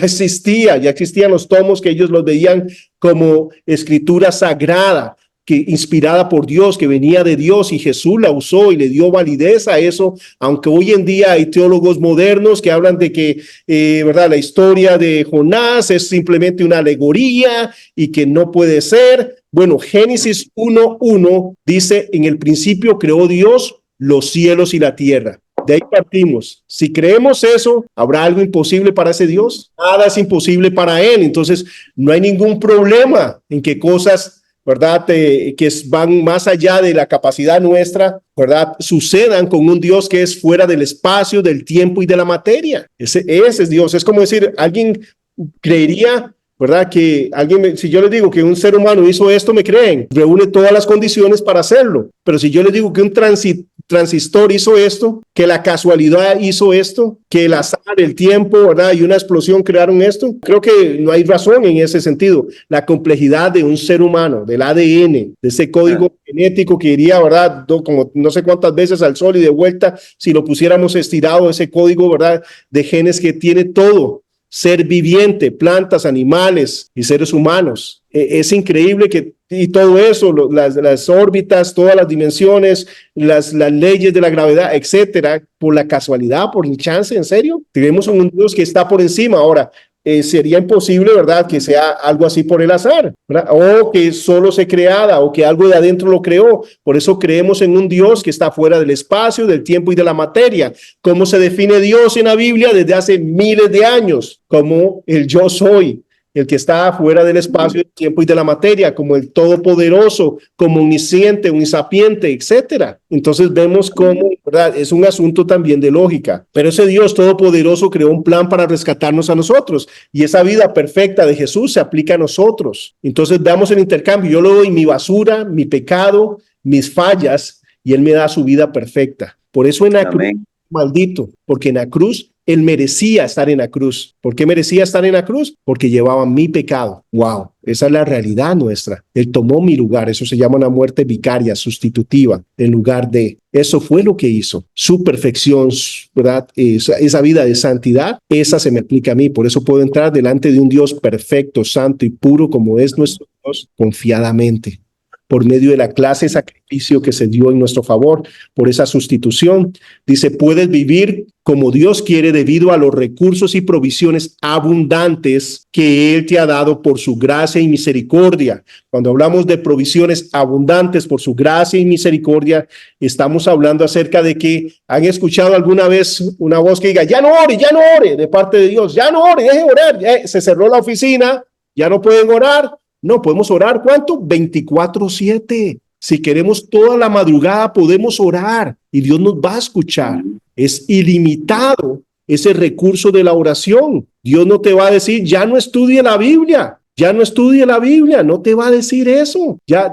existían los tomos que ellos los veían como escritura sagrada, que inspirada por Dios, que venía de Dios, y Jesús la usó y le dio validez a eso, aunque hoy en día hay teólogos modernos que hablan de que, ¿verdad? La historia de Jonás es simplemente una alegoría y que no puede ser. Bueno, Génesis 1:1 dice, en el principio creó Dios los cielos y la tierra. De ahí partimos. Si creemos eso, ¿habrá algo imposible para ese Dios? Nada es imposible para él. Entonces, no hay ningún problema en que cosas, ¿verdad? Que van más allá de la capacidad nuestra, ¿verdad? Sucedan con un Dios que es fuera del espacio, del tiempo y de la materia. Ese es Dios. Es como decir, alguien creería ¿verdad? Que si yo les digo que un ser humano hizo esto, me creen, reúne todas las condiciones para hacerlo. Pero si yo les digo que un transistor hizo esto, que la casualidad hizo esto, que el azar, el tiempo, ¿verdad? Y una explosión crearon esto, creo que no hay razón en ese sentido. La complejidad de un ser humano, del ADN, de ese código genético que iría, ¿verdad? Como no sé cuántas veces al sol y de vuelta, si lo pusiéramos estirado, ese código, ¿verdad? De genes que tiene todo ser viviente, plantas, animales y seres humanos. Es increíble que, y todo eso, las órbitas, todas las dimensiones, las leyes de la gravedad, etcétera, por la casualidad, por el chance, ¿en serio? Tenemos un Dios que está por encima. Ahora, sería imposible, ¿verdad?, que sea algo así por el azar, ¿verdad? O que solo se creara, o que algo de adentro lo creó. Por eso creemos en un Dios que está fuera del espacio, del tiempo y de la materia. ¿Cómo se define Dios en la Biblia desde hace miles de años? Como el yo soy, el que está fuera del espacio, del tiempo y de la materia, como el todopoderoso, como omnisciente, omnisapiente, etcétera. Entonces vemos cómo, ¿verdad?, es un asunto también de lógica. Pero ese Dios todopoderoso creó un plan para rescatarnos a nosotros, y esa vida perfecta de Jesús se aplica a nosotros. Entonces damos el intercambio. Yo le doy mi basura, mi pecado, mis fallas, y Él me da su vida perfecta. Por eso en la cruz, maldito, porque en la cruz Él merecía estar en la cruz. ¿Por qué merecía estar en la cruz? Porque llevaba mi pecado. Wow, esa es la realidad nuestra. Él tomó mi lugar. Eso se llama una muerte vicaria, sustitutiva, en lugar de. Eso fue lo que hizo. Su perfección, ¿verdad? Esa vida de santidad, esa se me aplica a mí. Por eso puedo entrar delante de un Dios perfecto, santo y puro como es nuestro Dios, confiadamente, por medio de la clase de sacrificio que se dio en nuestro favor, por esa sustitución. Dice, puedes vivir como Dios quiere debido a los recursos y provisiones abundantes que Él te ha dado por su gracia y misericordia. Cuando hablamos de provisiones abundantes por su gracia y misericordia, estamos hablando acerca de que han escuchado alguna vez una voz que diga, ya no ore, de parte de Dios, ya no ore, deje orar, se cerró la oficina, ya no pueden orar. No, podemos orar, ¿cuánto? 24/7. Si queremos toda la madrugada, podemos orar y Dios nos va a escuchar. Es ilimitado ese recurso de la oración. Dios no te va a decir, ya no estudie la Biblia, no te va a decir eso. Ya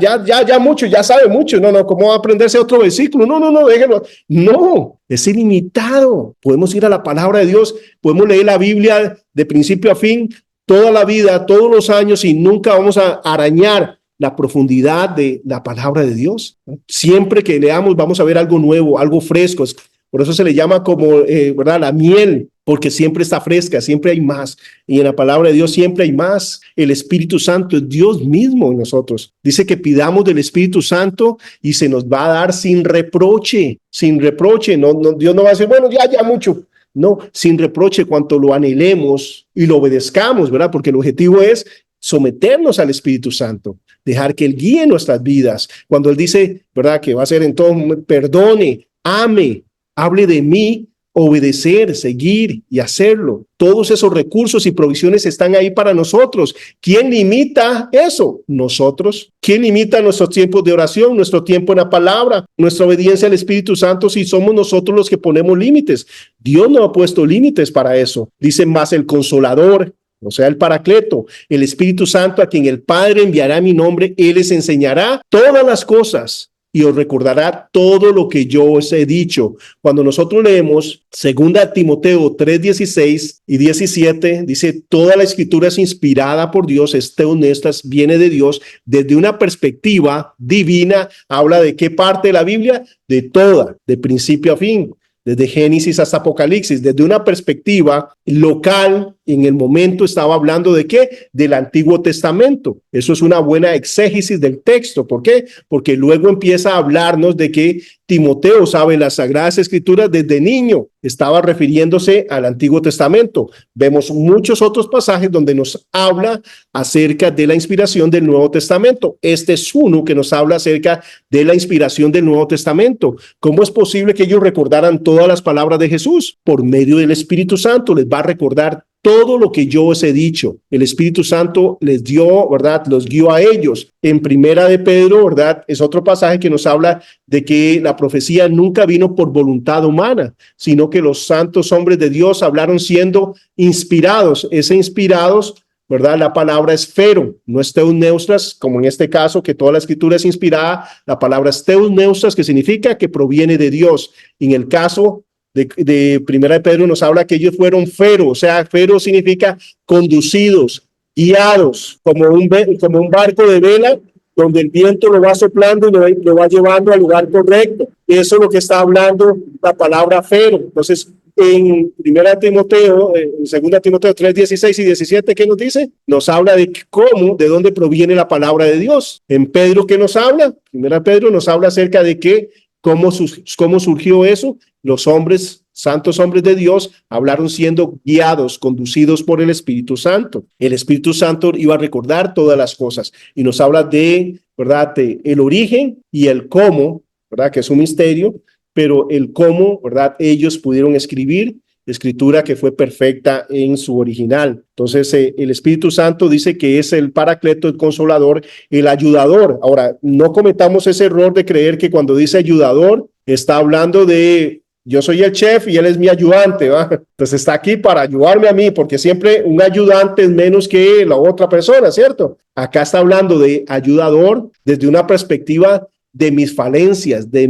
mucho, ya sabe mucho. No, ¿cómo va a aprenderse otro versículo? No, déjelo. No, es ilimitado. Podemos ir a la palabra de Dios, podemos leer la Biblia de principio a fin, toda la vida, todos los años, y nunca vamos a arañar la profundidad de la palabra de Dios. Siempre que leamos vamos a ver algo nuevo, algo fresco. Por eso se le llama como, ¿verdad?, la miel, porque siempre está fresca, siempre hay más. Y en la palabra de Dios siempre hay más. El Espíritu Santo es Dios mismo en nosotros. Dice que pidamos del Espíritu Santo y se nos va a dar sin reproche, sin reproche. No, Dios no va a decir, bueno, ya mucho. No, sin reproche, cuanto lo anhelemos y lo obedezcamos, ¿verdad? Porque el objetivo es someternos al Espíritu Santo, dejar que Él guíe nuestras vidas. Cuando Él dice, ¿verdad?, que va a ser en todo, perdone, ame, hable de mí, obedecer, seguir y hacerlo. Todos esos recursos y provisiones están ahí para nosotros. ¿Quién limita eso? Nosotros. ¿Quién limita nuestros tiempos de oración, nuestro tiempo en la palabra, nuestra obediencia al Espíritu Santo, si somos nosotros los que ponemos límites? Dios no ha puesto límites para eso. Dice más el Consolador, o sea, el Paracleto, el Espíritu Santo, a quien el Padre enviará en mi nombre. Él les enseñará todas las cosas y os recordará todo lo que yo os he dicho. Cuando nosotros leemos 2 Timoteo 3:16 y 17, dice, toda la escritura es inspirada por Dios, es honesta, viene de Dios, desde una perspectiva divina. Habla de qué parte de la Biblia, de toda, de principio a fin, desde Génesis hasta Apocalipsis, desde una perspectiva local. En el momento estaba hablando de ¿qué? Del Antiguo Testamento. Eso es una buena exégesis del texto. ¿Por qué? Porque luego empieza a hablarnos de que Timoteo sabe las Sagradas Escrituras desde niño. Estaba refiriéndose al Antiguo Testamento. Vemos muchos otros pasajes donde nos habla acerca de la inspiración del Nuevo Testamento. Este es uno que nos habla acerca de la inspiración del Nuevo Testamento. ¿Cómo es posible que ellos recordaran todas las palabras de Jesús? Por medio del Espíritu Santo les va a recordar todo lo que yo os he dicho. El Espíritu Santo les dio, ¿verdad?, los guió a ellos. En Primera de Pedro, ¿verdad?, es otro pasaje que nos habla de que la profecía nunca vino por voluntad humana, sino que los santos hombres de Dios hablaron siendo inspirados. Ese inspirados ¿verdad? La palabra es fero, no es teusneustras, como en este caso, que toda la escritura es inspirada. La palabra es teusneustras, que significa que proviene de Dios. En el caso de Primera de Pedro nos habla que ellos fueron fero, o sea, fero significa conducidos, guiados, como un barco de vela, donde el viento lo va soplando y lo va llevando al lugar correcto. Eso es lo que está hablando la palabra fero. Entonces, en Primera Timoteo, en Segunda Timoteo 3, 16 y 17, ¿qué nos dice? Nos habla de cómo, de dónde proviene la palabra de Dios. En Pedro, ¿qué nos habla? Primera Pedro nos habla acerca de cómo surgió eso. Los hombres, santos hombres de Dios, hablaron siendo guiados, conducidos por el Espíritu Santo. El Espíritu Santo iba a recordar todas las cosas y nos habla de, ¿verdad?, de el origen y el cómo, ¿verdad?, que es un misterio, pero el cómo, ¿verdad?, ellos pudieron escribir escritura que fue perfecta en su original. Entonces, el Espíritu Santo dice que es el Paracleto, el Consolador, el ayudador. Ahora, no cometamos ese error de creer que cuando dice ayudador, está hablando de yo soy el chef y él es mi ayudante, ¿va? Entonces está aquí para ayudarme a mí, porque siempre un ayudante es menos que la otra persona, ¿cierto? Acá está hablando de ayudador desde una perspectiva de mis falencias, de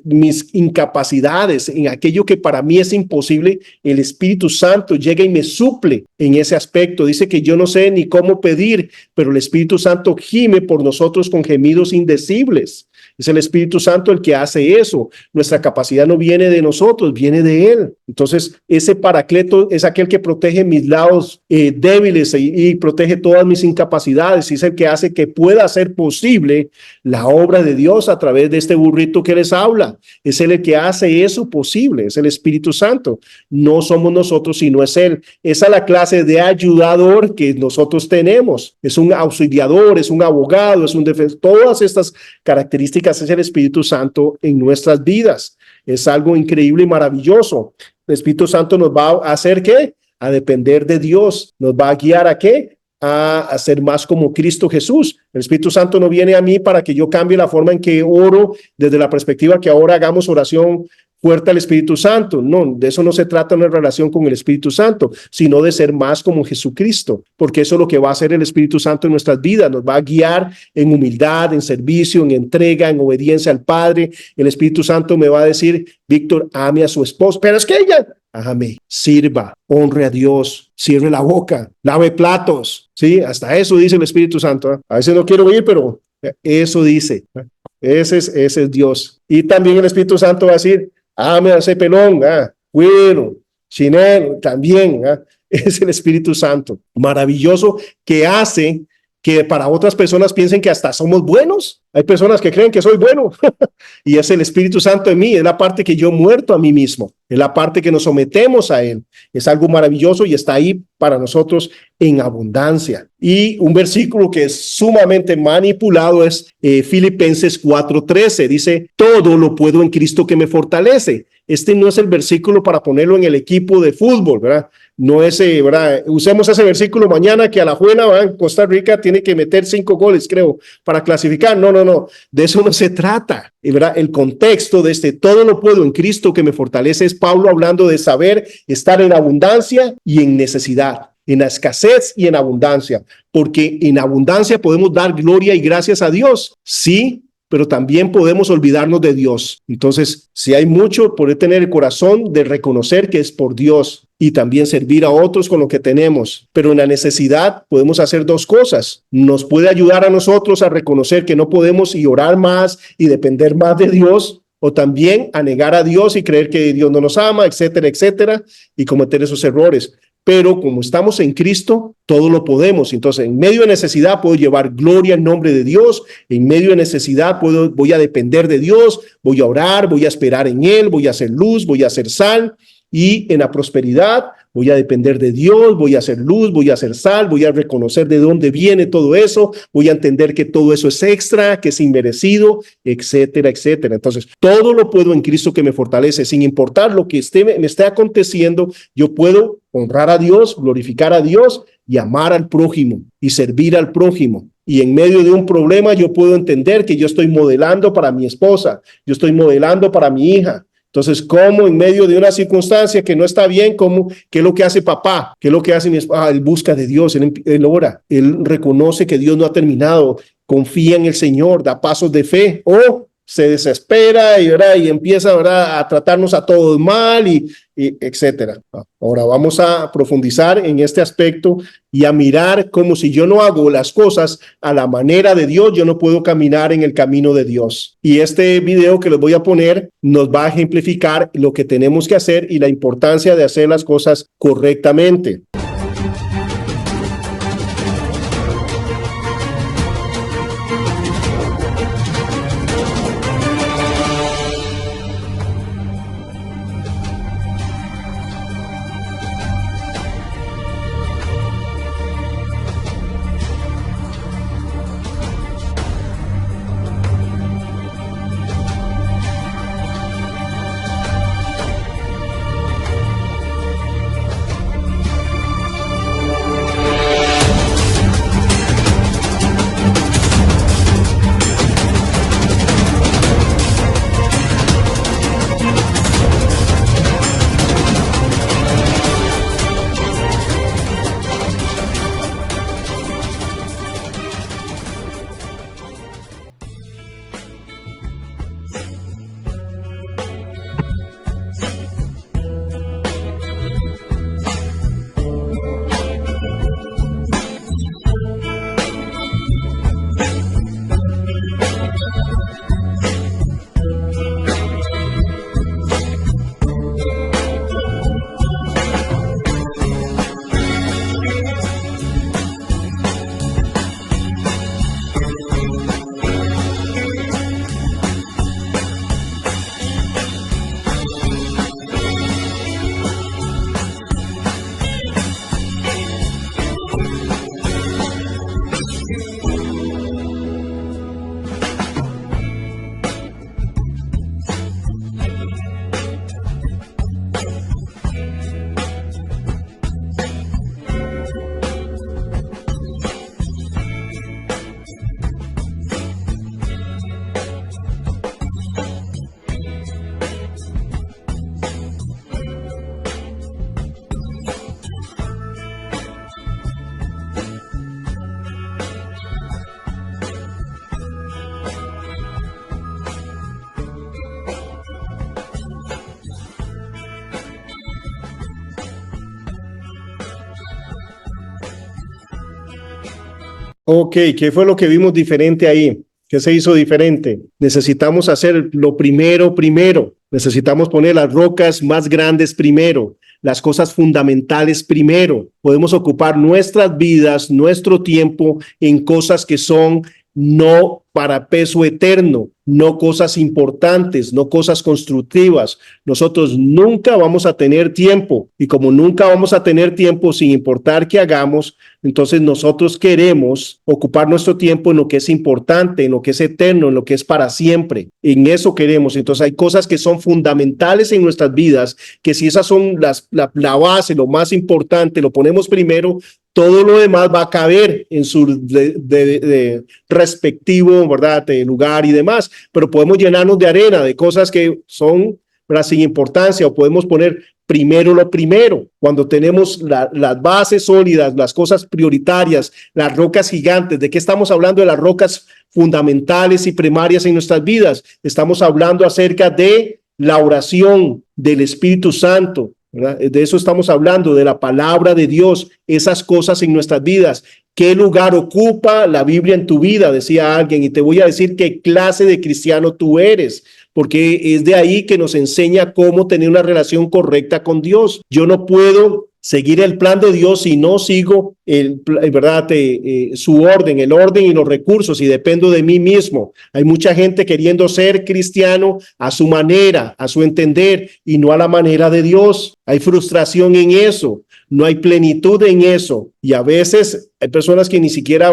mis incapacidades, en aquello que para mí es imposible. El Espíritu Santo llega y me suple en ese aspecto. Dice que yo no sé ni cómo pedir, pero el Espíritu Santo gime por nosotros con gemidos indecibles. Es el Espíritu Santo el que hace eso. Nuestra capacidad no viene de nosotros, viene de Él. Entonces, ese Paracleto es aquel que protege mis lados débiles y protege todas mis incapacidades. Y es el que hace que pueda ser posible la obra de Dios a través de este burrito que les habla. Es Él el que hace eso posible, es el Espíritu Santo. No somos nosotros, sino es Él. Esa es la clase de ayudador que nosotros tenemos. Es un auxiliador, es un abogado, es un defensor. Todas estas características es el Espíritu Santo en nuestras vidas. Es algo increíble y maravilloso. El Espíritu Santo nos va a hacer ¿qué? A depender de Dios. Nos va a guiar a ¿qué? A ser más como Cristo Jesús. El Espíritu Santo no viene a mí para que yo cambie la forma en que oro desde la perspectiva que ahora hagamos oración fuerte al Espíritu Santo. No, de eso no se trata una relación con el Espíritu Santo, sino de ser más como Jesucristo, porque eso es lo que va a hacer el Espíritu Santo en nuestras vidas. Nos va a guiar en humildad, en servicio, en entrega, en obediencia al Padre. El Espíritu Santo me va a decir, Víctor, ame a su esposa, pero es que ella, ájame, sirva, honre a Dios, cierre la boca, lave platos. Sí, hasta eso dice el Espíritu Santo. A veces no quiero oír, pero eso dice. Ese es Dios. Y también el Espíritu Santo va a decir, ame a ese pelón, cuero, chinelo, también. Es el Espíritu Santo. Maravilloso, que hace que para otras personas piensen que hasta somos buenos. Hay personas que creen que soy bueno y es el Espíritu Santo en mí, es la parte que yo he muerto a mí mismo, es la parte que nos sometemos a Él. Es algo maravilloso y está ahí para nosotros en abundancia. Y un versículo que es sumamente manipulado es Filipenses 4:13. Dice, todo lo puedo en Cristo que me fortalece. Este no es el versículo para ponerlo en el equipo de fútbol, ¿verdad? No es, ¿verdad? Usemos ese versículo mañana que Alajuela, ¿verdad? Costa Rica tiene que meter 5 goles, creo, para clasificar. No. De eso no se trata, ¿verdad? El contexto de todo lo puedo en Cristo que me fortalece es Pablo hablando de saber estar en abundancia y en necesidad, en la escasez y en abundancia, porque en abundancia podemos dar gloria y gracias a Dios, sí, pero también podemos olvidarnos de Dios. Entonces, si hay mucho, poder tener el corazón de reconocer que es por Dios y también servir a otros con lo que tenemos. Pero en la necesidad podemos hacer dos cosas. Nos puede ayudar a nosotros a reconocer que no podemos y orar más y depender más de Dios, o también a negar a Dios y creer que Dios no nos ama, etcétera, etcétera, y cometer esos errores. Pero como estamos en Cristo, todo lo podemos. Entonces, en medio de necesidad puedo llevar gloria en nombre de Dios. En medio de necesidad voy a depender de Dios, voy a orar, voy a esperar en Él, voy a hacer luz, voy a hacer sal. Y en la prosperidad voy a depender de Dios, voy a hacer luz, voy a hacer sal, voy a reconocer de dónde viene todo eso, voy a entender que todo eso es extra, que es inmerecido, etcétera, etcétera. Entonces, todo lo puedo en Cristo que me fortalece, sin importar lo que me esté aconteciendo, yo puedo honrar a Dios, glorificar a Dios y amar al prójimo y servir al prójimo. Y en medio de un problema yo puedo entender que yo estoy modelando para mi esposa, yo estoy modelando para mi hija, Entonces, ¿cómo en medio de una circunstancia que no está bien, qué es lo que hace papá? ¿Qué es lo que hace mi esposa? Él busca de Dios, él ora, él reconoce que Dios no ha terminado, confía en el Señor, da pasos de fe, o se desespera y empieza, ¿verdad?, a tratarnos a todos mal y etcétera. Ahora vamos a profundizar en este aspecto y a mirar cómo si yo no hago las cosas a la manera de Dios, yo no puedo caminar en el camino de Dios. Y este video que les voy a poner nos va a ejemplificar lo que tenemos que hacer y la importancia de hacer las cosas correctamente. Ok, ¿qué fue lo que vimos diferente ahí? ¿Qué se hizo diferente? Necesitamos hacer lo primero. Necesitamos poner las rocas más grandes primero, las cosas fundamentales primero. Podemos ocupar nuestras vidas, nuestro tiempo en cosas que son no para peso eterno, no cosas importantes, no cosas constructivas. Nosotros nunca vamos a tener tiempo, y como nunca vamos a tener tiempo, sin importar qué hagamos, entonces nosotros queremos ocupar nuestro tiempo en lo que es importante, en lo que es eterno, en lo que es para siempre. En eso queremos. Entonces hay cosas que son fundamentales en nuestras vidas, que si esas son la base, lo más importante, lo ponemos primero, todo lo demás va a caber en su respectivo, ¿verdad?, lugar y demás, pero podemos llenarnos de arena, de cosas que son, ¿verdad?, sin importancia, o podemos poner primero lo primero. Cuando tenemos las bases sólidas, las cosas prioritarias, las rocas gigantes. ¿De qué estamos hablando? De las rocas fundamentales y primarias en nuestras vidas. Estamos hablando acerca de la oración del Espíritu Santo, ¿verdad? De eso estamos hablando, de la palabra de Dios, esas cosas en nuestras vidas. ¿Qué lugar ocupa la Biblia en tu vida? Decía alguien, y te voy a decir qué clase de cristiano tú eres, porque es de ahí que nos enseña cómo tener una relación correcta con Dios. Yo no puedo seguir el plan de Dios si no sigo su orden, el orden y los recursos, y dependo de mí mismo. Hay mucha gente queriendo ser cristiano a su manera, a su entender, y no a la manera de Dios. Hay frustración en eso, no hay plenitud en eso, y a veces hay personas que ni siquiera,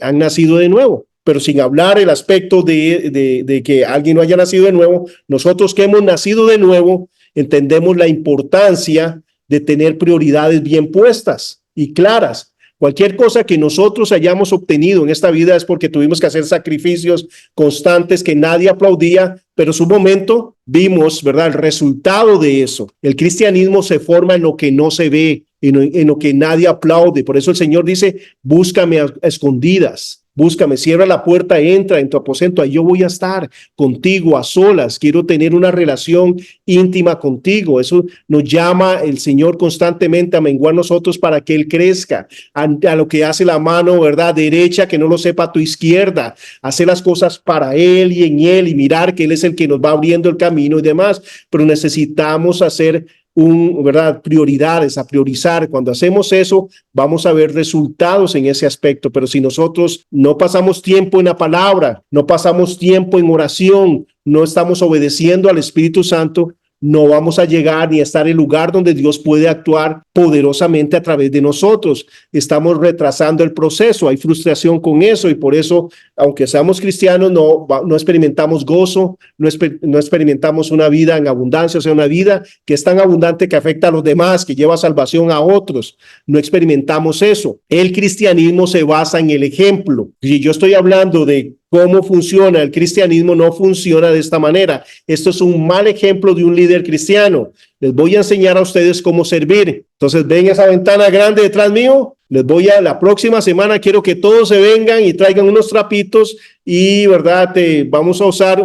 han nacido de nuevo. Pero sin hablar el aspecto de que alguien no haya nacido de nuevo, nosotros que hemos nacido de nuevo entendemos la importancia de tener prioridades bien puestas y claras. Cualquier cosa que nosotros hayamos obtenido en esta vida es porque tuvimos que hacer sacrificios constantes que nadie aplaudía, pero en su momento vimos, ¿verdad?, el resultado de eso. El cristianismo se forma en lo que no se ve, en lo que nadie aplaude. Por eso el Señor dice, búscame a escondidas. Búscame, cierra la puerta, entra en tu aposento, ahí yo voy a estar contigo a solas, quiero tener una relación íntima contigo. Eso nos llama el Señor constantemente a menguar nosotros para que Él crezca, a lo que hace la mano, ¿verdad?, derecha, que no lo sepa tu izquierda, hacer las cosas para Él y en Él y mirar que Él es el que nos va abriendo el camino y demás, pero necesitamos hacer ¿verdad?, prioridades, a priorizar. Cuando hacemos eso, vamos a ver resultados en ese aspecto, pero si nosotros no pasamos tiempo en la palabra, no pasamos tiempo en oración, no estamos obedeciendo al Espíritu Santo, no vamos a llegar ni a estar en el lugar donde Dios puede actuar poderosamente a través de nosotros. Estamos retrasando el proceso, hay frustración con eso y por eso, aunque seamos cristianos, no experimentamos gozo, no experimentamos una vida en abundancia, o sea, una vida que es tan abundante que afecta a los demás, que lleva salvación a otros. No experimentamos eso. El cristianismo se basa en el ejemplo. Si yo estoy hablando de cómo funciona el cristianismo, no funciona de esta manera. Esto es un mal ejemplo de un líder cristiano. Les voy a enseñar a ustedes cómo servir. Entonces, ven esa ventana grande detrás mío. La próxima semana quiero que todos se vengan y traigan unos trapitos y, ¿verdad? Vamos a usar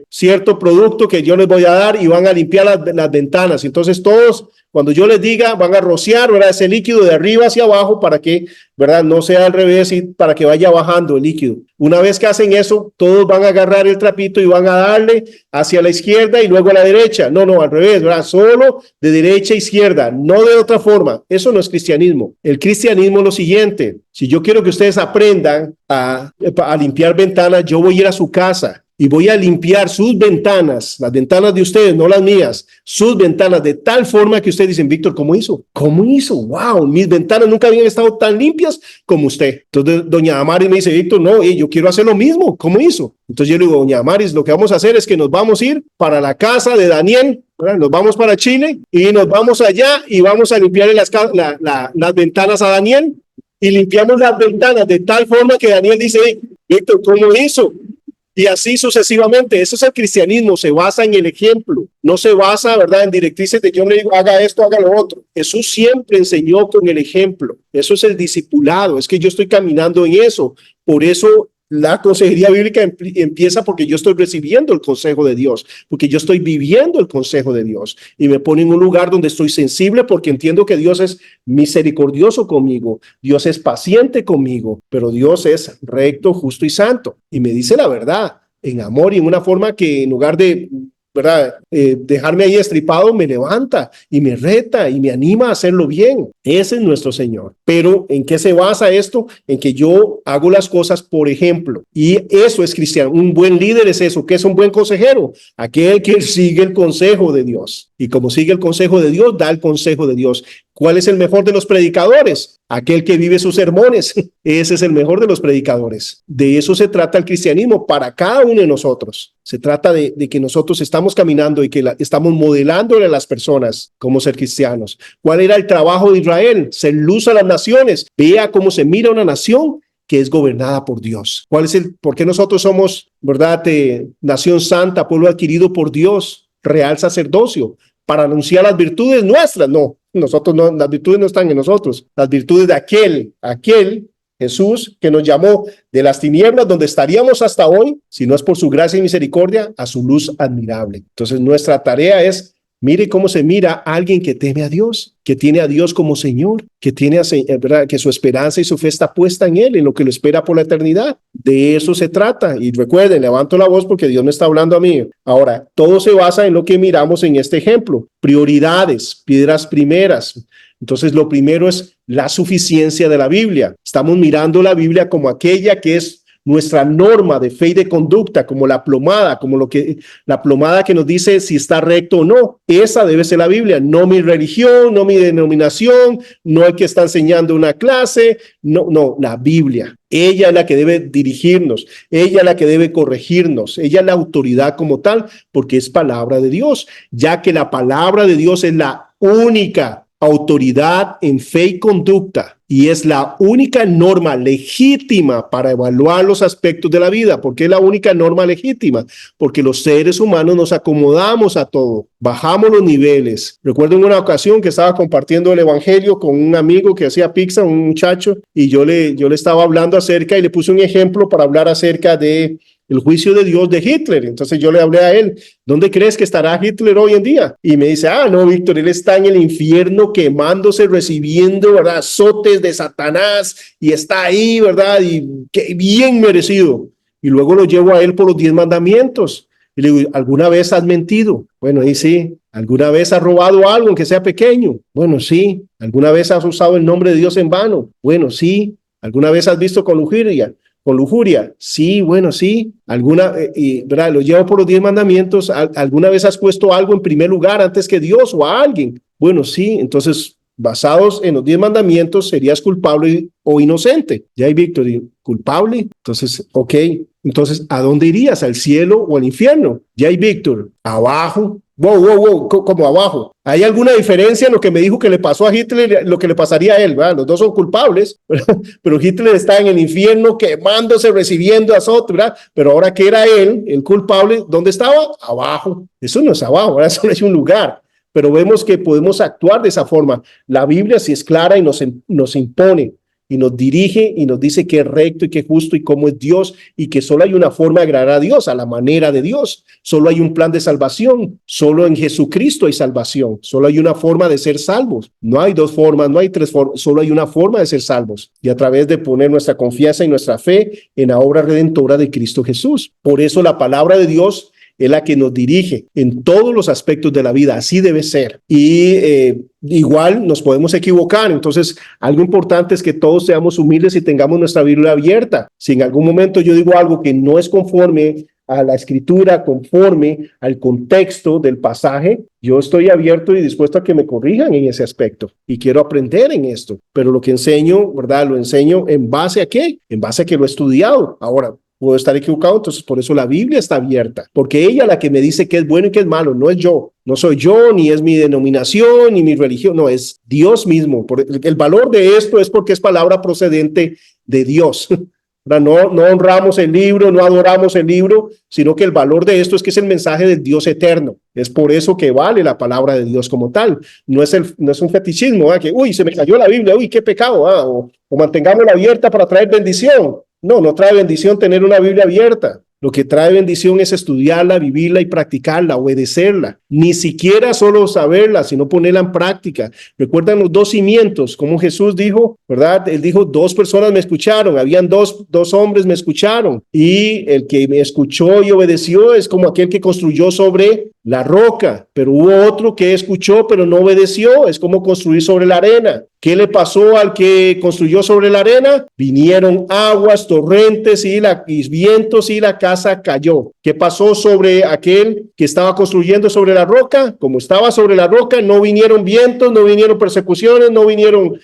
cierto producto que yo les voy a dar y van a limpiar las ventanas. Entonces, todos, cuando yo les diga, van a rociar, ¿verdad?, ese líquido de arriba hacia abajo para que, ¿verdad?, no sea al revés y para que vaya bajando el líquido. Una vez que hacen eso, todos van a agarrar el trapito y van a darle hacia la izquierda y luego a la derecha. No, al revés, ¿verdad? Solo de derecha a izquierda, no de otra forma. Eso no es cristianismo. El cristianismo es lo siguiente. Si yo quiero que ustedes aprendan a limpiar ventanas, yo voy a ir a su casa y voy a limpiar sus ventanas, las ventanas de ustedes, no las mías, sus ventanas de tal forma que ustedes dicen, Víctor, ¿cómo hizo? ¿Cómo hizo? Wow, mis ventanas nunca habían estado tan limpias como usted. Entonces, doña Amaris me dice, Víctor, no, yo quiero hacer lo mismo. ¿Cómo hizo? Entonces yo le digo, doña Amaris, lo que vamos a hacer es que nos vamos a ir para la casa de Daniel, ¿verdad? Nos vamos para Chile y nos vamos allá y vamos a limpiarle las ventanas a Daniel y limpiamos las ventanas de tal forma que Daniel dice, Víctor, ¿cómo hizo? Y así sucesivamente. Eso es el cristianismo, se basa en el ejemplo, no se basa, ¿verdad?, en directrices de que yo le digo, haga esto, haga lo otro. Jesús siempre enseñó con el ejemplo. Eso es el discipulado, es que yo estoy caminando en eso. Por eso la consejería bíblica empieza porque yo estoy recibiendo el consejo de Dios, porque yo estoy viviendo el consejo de Dios y me pone en un lugar donde estoy sensible porque entiendo que Dios es misericordioso conmigo, Dios es paciente conmigo, pero Dios es recto, justo y santo y me dice la verdad en amor y en una forma que en lugar de, ¿verdad?, dejarme ahí estripado, me levanta y me reta y me anima a hacerlo bien. Ese es nuestro Señor. Pero ¿en qué se basa esto? En que yo hago las cosas por ejemplo. Y eso es cristiano. Un buen líder es eso. ¿Qué es un buen consejero? Aquel que sigue el consejo de Dios. Y como sigue el consejo de Dios, da el consejo de Dios. ¿Cuál es el mejor de los predicadores? Aquel que vive sus sermones. Ese es el mejor de los predicadores. De eso se trata el cristianismo para cada uno de nosotros. Se trata de que nosotros estamos caminando y que estamos modelándole a las personas cómo ser cristianos. ¿Cuál era el trabajo de Israel? Ser luz a las naciones. Vea cómo se mira una nación que es gobernada por Dios. ¿Por qué nosotros somos, verdad, nación santa, pueblo adquirido por Dios, real sacerdocio? Para anunciar las virtudes nuestras. No, nosotros no, las virtudes no están en nosotros. Las virtudes de aquel Jesús que nos llamó de las tinieblas donde estaríamos hasta hoy, si no es por su gracia y misericordia, a su luz admirable. Entonces nuestra tarea es, mire cómo se mira a alguien que teme a Dios, que tiene a Dios como Señor, que tiene ¿verdad?, que su esperanza y su fe está puesta en Él, en lo que lo espera por la eternidad. De eso se trata. Y recuerden, levanto la voz porque Dios me está hablando a mí. Ahora, todo se basa en lo que miramos en este ejemplo. Prioridades, piedras primeras. Entonces, lo primero es la suficiencia de la Biblia. Estamos mirando la Biblia como aquella que es nuestra norma de fe y de conducta, como la plomada, la plomada que nos dice si está recto o no. Esa debe ser la Biblia, no mi religión, no mi denominación, no el que está enseñando una clase, no, la Biblia. Ella es la que debe dirigirnos, ella es la que debe corregirnos, ella es la autoridad como tal, porque es palabra de Dios, ya que la palabra de Dios es la única autoridad en fe y conducta. y es la única norma legítima para evaluar los aspectos de la vida. ¿Por qué es la única norma legítima? Porque los seres humanos nos acomodamos a todo, bajamos los niveles. Recuerdo en una ocasión que estaba compartiendo el evangelio con un amigo que hacía pizza, un muchacho, y yo le estaba hablando acerca y le puse un ejemplo para hablar acerca de el juicio de Dios de Hitler. Entonces yo le hablé a él, ¿dónde crees que estará Hitler hoy en día? Y me dice, no, Víctor, él está en el infierno quemándose, recibiendo, ¿verdad?, azotes de Satanás, y está ahí, ¿verdad? Y qué bien merecido. Y luego lo llevo a él por los 10 mandamientos. Y le digo, ¿alguna vez has mentido? Bueno, y sí. ¿Alguna vez has robado algo, aunque sea pequeño? Bueno, sí. ¿Alguna vez has usado el nombre de Dios en vano? Bueno, sí. ¿Alguna vez has visto con lujuria? ¿Con lujuria? Sí, bueno, sí. ¿Verdad? Lo llevo por los 10 mandamientos. ¿Alguna vez has puesto algo en primer lugar antes que Dios o a alguien? Bueno, sí. Entonces, basados en los 10 mandamientos, serías culpable o inocente. Ya hay, Víctor, culpable. Entonces, ok. Entonces, ¿a dónde irías? ¿Al cielo o al infierno? Ya hay, Víctor, abajo. Wow, como abajo. ¿Hay alguna diferencia en lo que me dijo que le pasó a Hitler, lo que le pasaría a él? ¿Verdad? Los dos son culpables, pero Hitler está en el infierno quemándose, recibiendo azotes, ¿verdad? Pero ahora que era él, el culpable, ¿dónde estaba? Abajo. Eso no es abajo, ¿verdad? Eso no es un lugar. Pero vemos que podemos actuar de esa forma. La Biblia sí es clara y nos impone y nos dirige y nos dice qué es recto y qué es justo y cómo es Dios, y que solo hay una forma de agradar a Dios, a la manera de Dios. Solo hay un plan de salvación. Solo en Jesucristo hay salvación. Solo hay una forma de ser salvos. No hay dos formas, no hay tres formas. Solo hay una forma de ser salvos, y a través de poner nuestra confianza y nuestra fe en la obra redentora de Cristo Jesús. Por eso la palabra de Dios es la que nos dirige en todos los aspectos de la vida. Así debe ser. Y igual nos podemos equivocar. Entonces, algo importante es que todos seamos humildes y tengamos nuestra Biblia abierta. Si en algún momento yo digo algo que no es conforme a la escritura, conforme al contexto del pasaje, yo estoy abierto y dispuesto a que me corrijan en ese aspecto, y quiero aprender en esto. Pero lo que enseño, ¿verdad? Lo enseño en base a ¿qué? En base a que lo he estudiado. Ahora, puedo estar equivocado, entonces por eso la Biblia está abierta, porque ella es la que me dice qué es bueno y qué es malo, no es yo. No soy yo, ni es mi denominación, ni mi religión, no, es Dios mismo. El valor de esto es porque es palabra procedente de Dios. No honramos el libro, no adoramos el libro, sino que el valor de esto es que es el mensaje del Dios eterno. Es por eso que vale la palabra de Dios como tal. No es un fetichismo, que se me cayó la Biblia, qué pecado, o mantengámosla abierta para traer bendición. No trae bendición tener una Biblia abierta. Lo que trae bendición es estudiarla, vivirla y practicarla, obedecerla. Ni siquiera solo saberla, sino ponerla en práctica. Recuerdan los 2 cimientos, como Jesús dijo, ¿verdad? Él dijo, 2 personas me escucharon, habían dos hombres me escucharon. Y el que me escuchó y obedeció es como aquel que construyó sobre la roca. Pero hubo otro que escuchó pero no obedeció, es como construir sobre la arena. ¿Qué le pasó al que construyó sobre la arena? Vinieron aguas, torrentes y vientos, y la casa cayó. ¿Qué pasó sobre aquel que estaba construyendo sobre la roca? Como estaba sobre la roca, no vinieron vientos, no vinieron persecuciones, no vinieron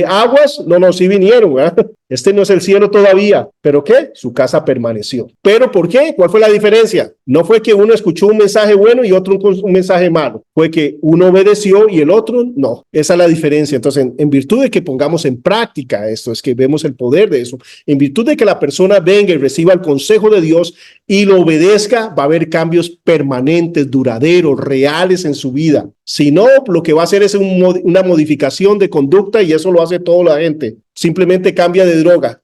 aguas. Sí vinieron, ¿verdad? Este no es el cielo todavía. ¿Pero qué? Su casa permaneció. ¿Pero por qué? ¿Cuál fue la diferencia? No fue que uno escuchó un mensaje bueno y otro un mensaje malo. Fue que uno obedeció y el otro no. Esa es la diferencia. Entonces, en virtud de que pongamos en práctica esto, es que vemos el poder de eso. En virtud de que la persona venga y reciba el consejo de Dios y lo obedezca, va a haber cambios permanentes, duraderos, reales en su vida. Si no, lo que va a hacer es una modificación de conducta, y eso lo hace toda la gente. Simplemente cambia de droga.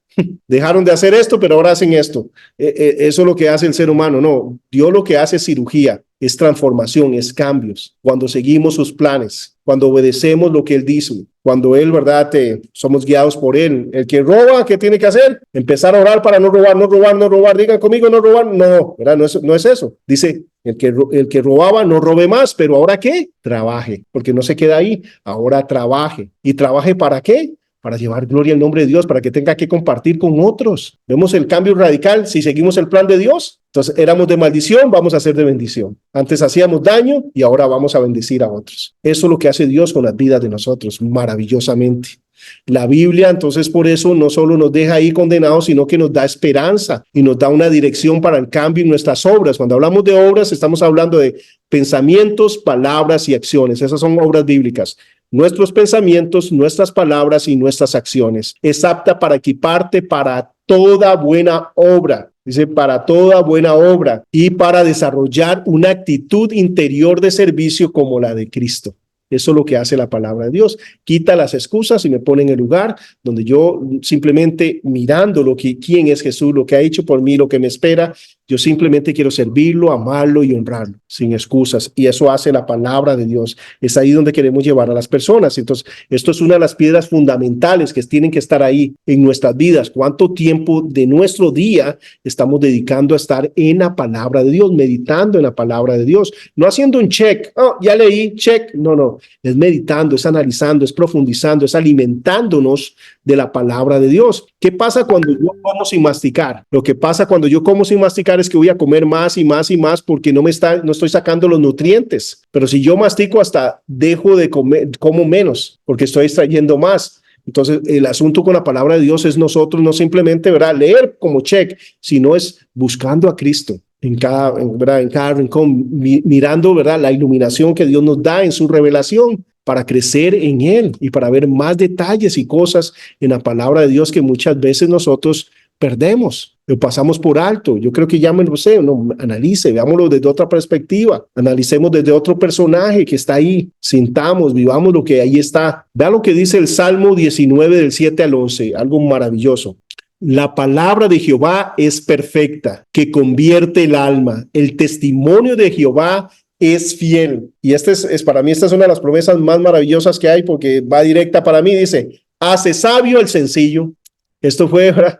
Dejaron de hacer esto, pero ahora hacen esto. Eso es lo que hace el ser humano. No, Dios lo que hace es cirugía, es transformación, es cambios. Cuando seguimos sus planes, cuando obedecemos lo que Él dice, cuando Él, ¿verdad? Somos guiados por Él. El que roba, ¿qué tiene que hacer? Empezar a orar para no robar, no robar, no robar. Digan conmigo, no robar. No, ¿verdad? No es eso. Dice, el que robaba, no robe más, pero ¿ahora qué? Trabaje, porque no se queda ahí. Ahora trabaje. ¿Y trabaje para qué? Para llevar gloria al nombre de Dios, para que tenga que compartir con otros. Vemos el cambio radical si seguimos el plan de Dios. Entonces, éramos de maldición, vamos a ser de bendición. Antes hacíamos daño y ahora vamos a bendecir a otros. Eso es lo que hace Dios con las vidas de nosotros, maravillosamente. La Biblia, entonces, por eso no solo nos deja ahí condenados, sino que nos da esperanza y nos da una dirección para el cambio en nuestras obras. Cuando hablamos de obras, estamos hablando de pensamientos, palabras y acciones. Esas son obras bíblicas. nuestros pensamientos, nuestras palabras y nuestras acciones. Es apta para equiparte para toda buena obra. Dice, para toda buena obra y para desarrollar una actitud interior de servicio como la de Cristo. Eso es lo que hace la palabra de Dios. Quita las excusas y me pone en el lugar donde yo simplemente mirando quién es Jesús, lo que ha hecho por mí, lo que me espera, yo simplemente quiero servirlo, amarlo y honrarlo, sin excusas. Y eso hace la palabra de Dios. Es ahí donde queremos llevar a las personas. Entonces, esto es una de las piedras fundamentales que tienen que estar ahí en nuestras vidas. ¿Cuánto tiempo de nuestro día estamos dedicando a estar en la palabra de Dios, meditando en la palabra de Dios? No haciendo un check. Oh, ya leí, check. No. Es meditando, es analizando, es profundizando, es alimentándonos de la palabra de Dios. ¿Qué pasa cuando yo como sin masticar? Lo que pasa cuando yo como sin masticar es que voy a comer más y más y más porque no estoy sacando los nutrientes. Pero si yo mastico, hasta dejo de comer, como menos porque estoy extrayendo más. Entonces, el asunto con la palabra de Dios es nosotros no simplemente, ¿verdad?, leer como check, sino es buscando a Cristo en cada rincón, mirando, ¿verdad?, la iluminación que Dios nos da en su revelación para crecer en Él y para ver más detalles y cosas en la palabra de Dios que muchas veces nosotros perdemos, lo pasamos por alto. Yo creo que ya me lo sé, no, analice, veámoslo desde otra perspectiva, analicemos desde otro personaje que está ahí, sintamos, vivamos lo que ahí está. Vea lo que dice el Salmo 19 del 7 al 11, algo maravilloso. La palabra de Jehová es perfecta, que convierte el alma. El testimonio de Jehová es fiel. Y para mí, esta es una de las promesas más maravillosas que hay porque va directa para mí. Dice, hace sabio el sencillo. Esto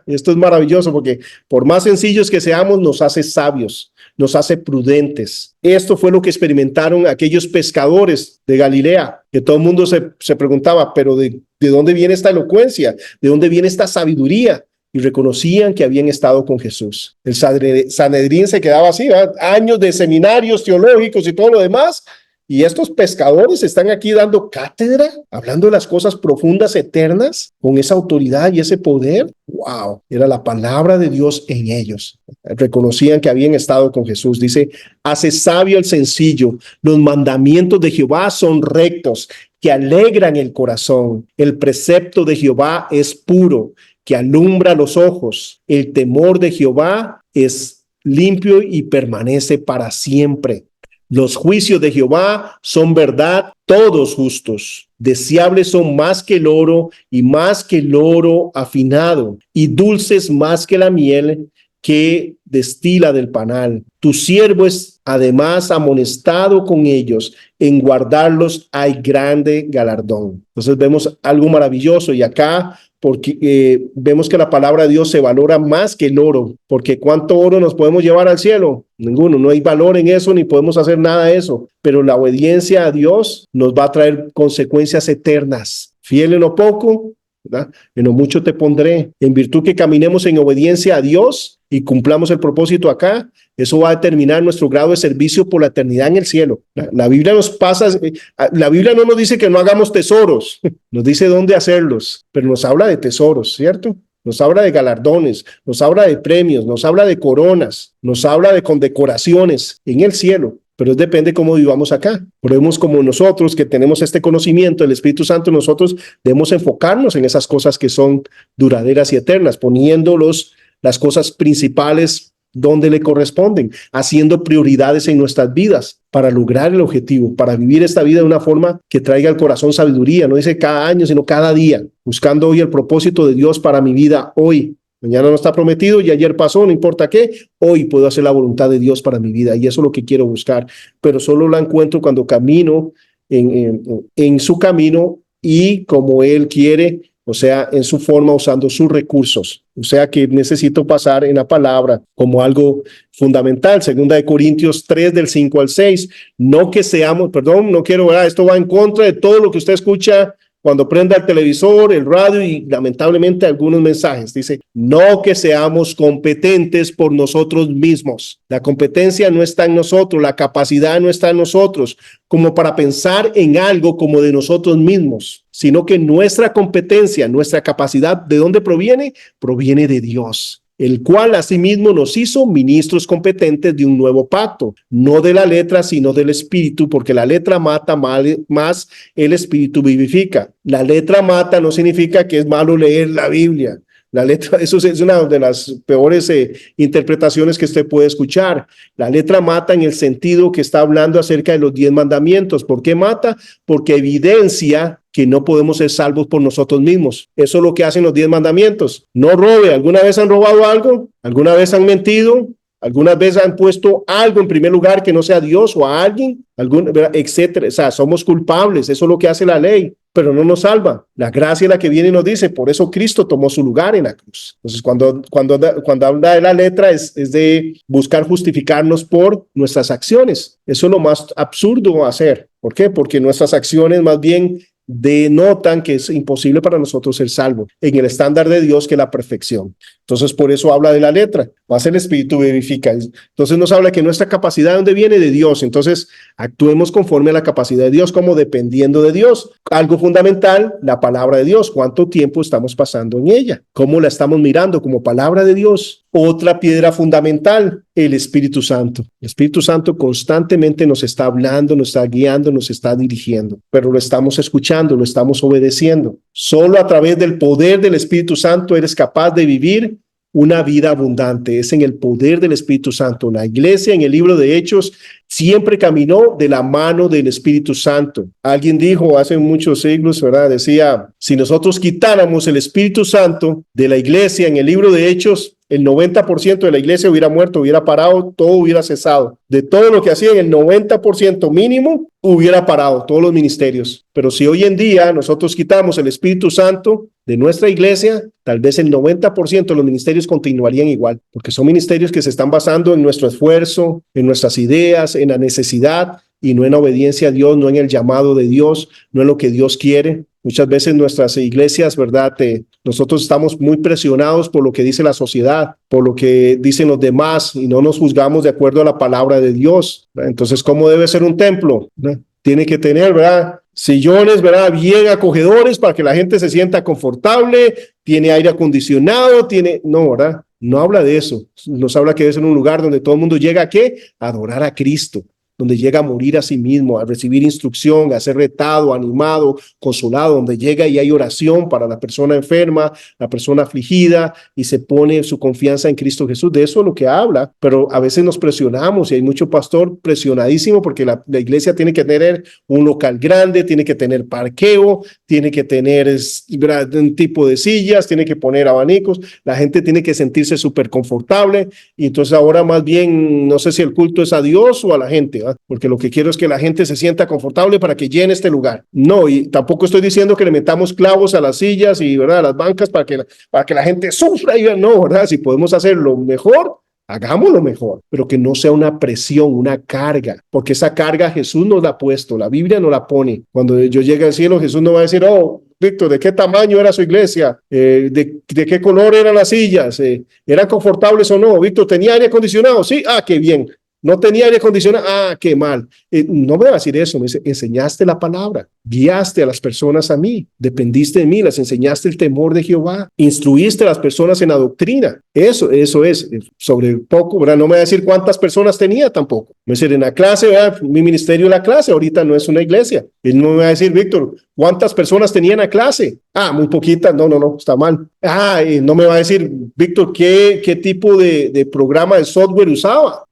es maravilloso porque por más sencillos que seamos, nos hace sabios, nos hace prudentes. Esto fue lo que experimentaron aquellos pescadores de Galilea, que todo el mundo se preguntaba, pero ¿de dónde viene esta elocuencia? ¿De dónde viene esta sabiduría? Y reconocían que habían estado con Jesús. El Sanedrín se quedaba así, ¿verdad? Años de seminarios teológicos y todo lo demás. Y estos pescadores están aquí dando cátedra, hablando de las cosas profundas, eternas, con esa autoridad y ese poder. ¡Wow! Era la palabra de Dios en ellos. Reconocían que habían estado con Jesús. Dice, hace sabio el sencillo. Los mandamientos de Jehová son rectos, que alegran el corazón. El precepto de Jehová es puro, que alumbra los ojos. El temor de Jehová es limpio y permanece para siempre. Los juicios de Jehová son verdad, todos justos. Deseables son más que el oro y más que el oro afinado, y dulces más que la miel que destila del panal. Tu siervo es además amonestado con ellos. En guardarlos hay grande galardón. Entonces vemos algo maravilloso y acá porque vemos que la palabra de Dios se valora más que el oro, porque ¿cuánto oro nos podemos llevar al cielo? Ninguno, no hay valor en eso, ni podemos hacer nada de eso, pero la obediencia a Dios nos va a traer consecuencias eternas. Fiel en lo poco, ¿verdad?, en lo mucho te pondré. En virtud que caminemos en obediencia a Dios y cumplamos el propósito acá, eso va a determinar nuestro grado de servicio por la eternidad en el cielo. La Biblia la Biblia no nos dice que no hagamos tesoros, nos dice dónde hacerlos, pero nos habla de tesoros, ¿cierto? Nos habla de galardones, nos habla de premios, nos habla de coronas, nos habla de condecoraciones en el cielo. Pero depende cómo vivamos acá. Podemos, como nosotros que tenemos este conocimiento, el Espíritu Santo, nosotros debemos enfocarnos en esas cosas que son duraderas y eternas, poniendo las cosas principales donde le corresponden, haciendo prioridades en nuestras vidas para lograr el objetivo, para vivir esta vida de una forma que traiga al corazón sabiduría. No dice cada año, sino cada día, buscando hoy el propósito de Dios para mi vida hoy. Mañana no está prometido y ayer pasó, no importa qué, hoy puedo hacer la voluntad de Dios para mi vida y eso es lo que quiero buscar, pero solo la encuentro cuando camino en su camino y como Él quiere, o sea, en su forma, usando sus recursos. O sea que necesito pasar en la palabra como algo fundamental. 2 Corintios 3 del 5 al 6. No que seamos, no quiero, ¿verdad?, esto va en contra de todo lo que usted escucha cuando prenda el televisor, el radio y lamentablemente algunos mensajes. Dice, no que seamos competentes por nosotros mismos. La competencia no está en nosotros, la capacidad no está en nosotros, como para pensar en algo como de nosotros mismos, sino que nuestra competencia, nuestra capacidad, ¿de dónde proviene? Proviene de Dios. el cual asimismo nos hizo ministros competentes de un nuevo pacto, no de la letra, sino del espíritu, porque la letra mata, más el espíritu vivifica. La letra mata no significa que es malo leer la Biblia. La letra, eso es una de las peores interpretaciones que usted puede escuchar. La letra mata en el sentido que está hablando acerca de los 10 mandamientos. ¿Por qué mata? Porque evidencia que no podemos ser salvos por nosotros mismos. Eso es lo que hacen los 10 mandamientos. No robe. ¿Alguna vez han robado algo? ¿Alguna vez han mentido? ¿Algunas veces han puesto algo en primer lugar que no sea Dios o a alguien? Etcétera. O sea, somos culpables. Eso es lo que hace la ley, pero no nos salva. La gracia es la que viene y nos dice, por eso Cristo tomó su lugar en la cruz. Entonces, cuando habla de la letra es de buscar justificarnos por nuestras acciones. Eso es lo más absurdo hacer. ¿Por qué? Porque nuestras acciones más bien denotan que es imposible para nosotros ser salvos en el estándar de Dios, que es la perfección. Entonces, por eso habla de la letra, más el espíritu vivifica. Entonces nos habla que nuestra capacidad, ¿de dónde viene? De Dios. Entonces, actuemos conforme a la capacidad de Dios, como dependiendo de Dios. Algo fundamental, la palabra de Dios. ¿Cuánto tiempo estamos pasando en ella? ¿Cómo la estamos mirando como palabra de Dios? Otra piedra fundamental, el Espíritu Santo. El Espíritu Santo constantemente nos está hablando, nos está guiando, nos está dirigiendo, pero lo estamos escuchando, lo estamos obedeciendo. Solo a través del poder del Espíritu Santo eres capaz de vivir una vida abundante. Es en el poder del Espíritu Santo. La iglesia en el libro de Hechos siempre caminó de la mano del Espíritu Santo. Alguien dijo hace muchos siglos, ¿verdad? Decía, si nosotros quitáramos el Espíritu Santo de la iglesia en el libro de Hechos, el 90% de la iglesia hubiera muerto, hubiera parado, todo hubiera cesado. De todo lo que hacían, el 90% mínimo hubiera parado, todos los ministerios. Pero si hoy en día nosotros quitamos el Espíritu Santo de nuestra iglesia, tal vez el 90% de los ministerios continuarían igual, porque son ministerios que se están basando en nuestro esfuerzo, en nuestras ideas, en la necesidad y no en obediencia a Dios, no en el llamado de Dios, no en lo que Dios quiere. Muchas veces nuestras iglesias, ¿verdad? Nosotros estamos muy presionados por lo que dice la sociedad, por lo que dicen los demás y no nos juzgamos de acuerdo a la palabra de Dios, ¿verdad? Entonces, ¿cómo debe ser un templo? ¿Verdad? Tiene que tener, ¿verdad? Sillones, ¿verdad? Bien acogedores para que la gente se sienta confortable, tiene aire acondicionado, no, ¿verdad? No habla de eso. Nos habla que debe ser un lugar donde todo el mundo llega ¿a qué? A adorar a Cristo, donde llega a morir a sí mismo, a recibir instrucción, a ser retado, animado, consolado, donde llega y hay oración para la persona enferma, la persona afligida, y se pone su confianza en Cristo Jesús. De eso es lo que habla, pero a veces nos presionamos y hay mucho pastor presionadísimo porque la iglesia tiene que tener un local grande, tiene que tener parqueo, tiene que tener un tipo de sillas, tiene que poner abanicos, la gente tiene que sentirse súper confortable, y entonces ahora más bien no sé si el culto es a Dios o a la gente, ¿verdad? Porque lo que quiero es que la gente se sienta confortable para que llene este lugar. No, y tampoco estoy diciendo que le metamos clavos a las sillas y, ¿verdad?, a las bancas para que la gente sufra. No, ¿verdad? Si podemos hacerlo mejor, hagámoslo mejor, pero que no sea una presión, una carga, porque esa carga Jesús nos la ha puesto, la Biblia nos la pone. Cuando yo llegue al cielo, Jesús no va a decir, oh, Víctor, ¿de qué tamaño era su iglesia? ¿De qué color eran las sillas? ¿Eran confortables o no? Víctor, ¿tenía aire acondicionado? Sí, qué bien. ¿No tenía aire acondicionado? Qué mal. No me va a decir eso, me dice, enseñaste la palabra, guiaste a las personas a mí, dependiste de mí, les enseñaste el temor de Jehová, instruiste a las personas en la doctrina. Eso es, sobre poco, ¿verdad? No me va a decir cuántas personas tenía tampoco. Me va a decir, en la clase, ¿verdad? Mi ministerio en la clase, ahorita no es una iglesia. Él no me va a decir, Víctor, ¿cuántas personas tenían a clase? Muy poquitas, no, está mal. No me va a decir, Víctor, ¿qué tipo de programa de software usaba?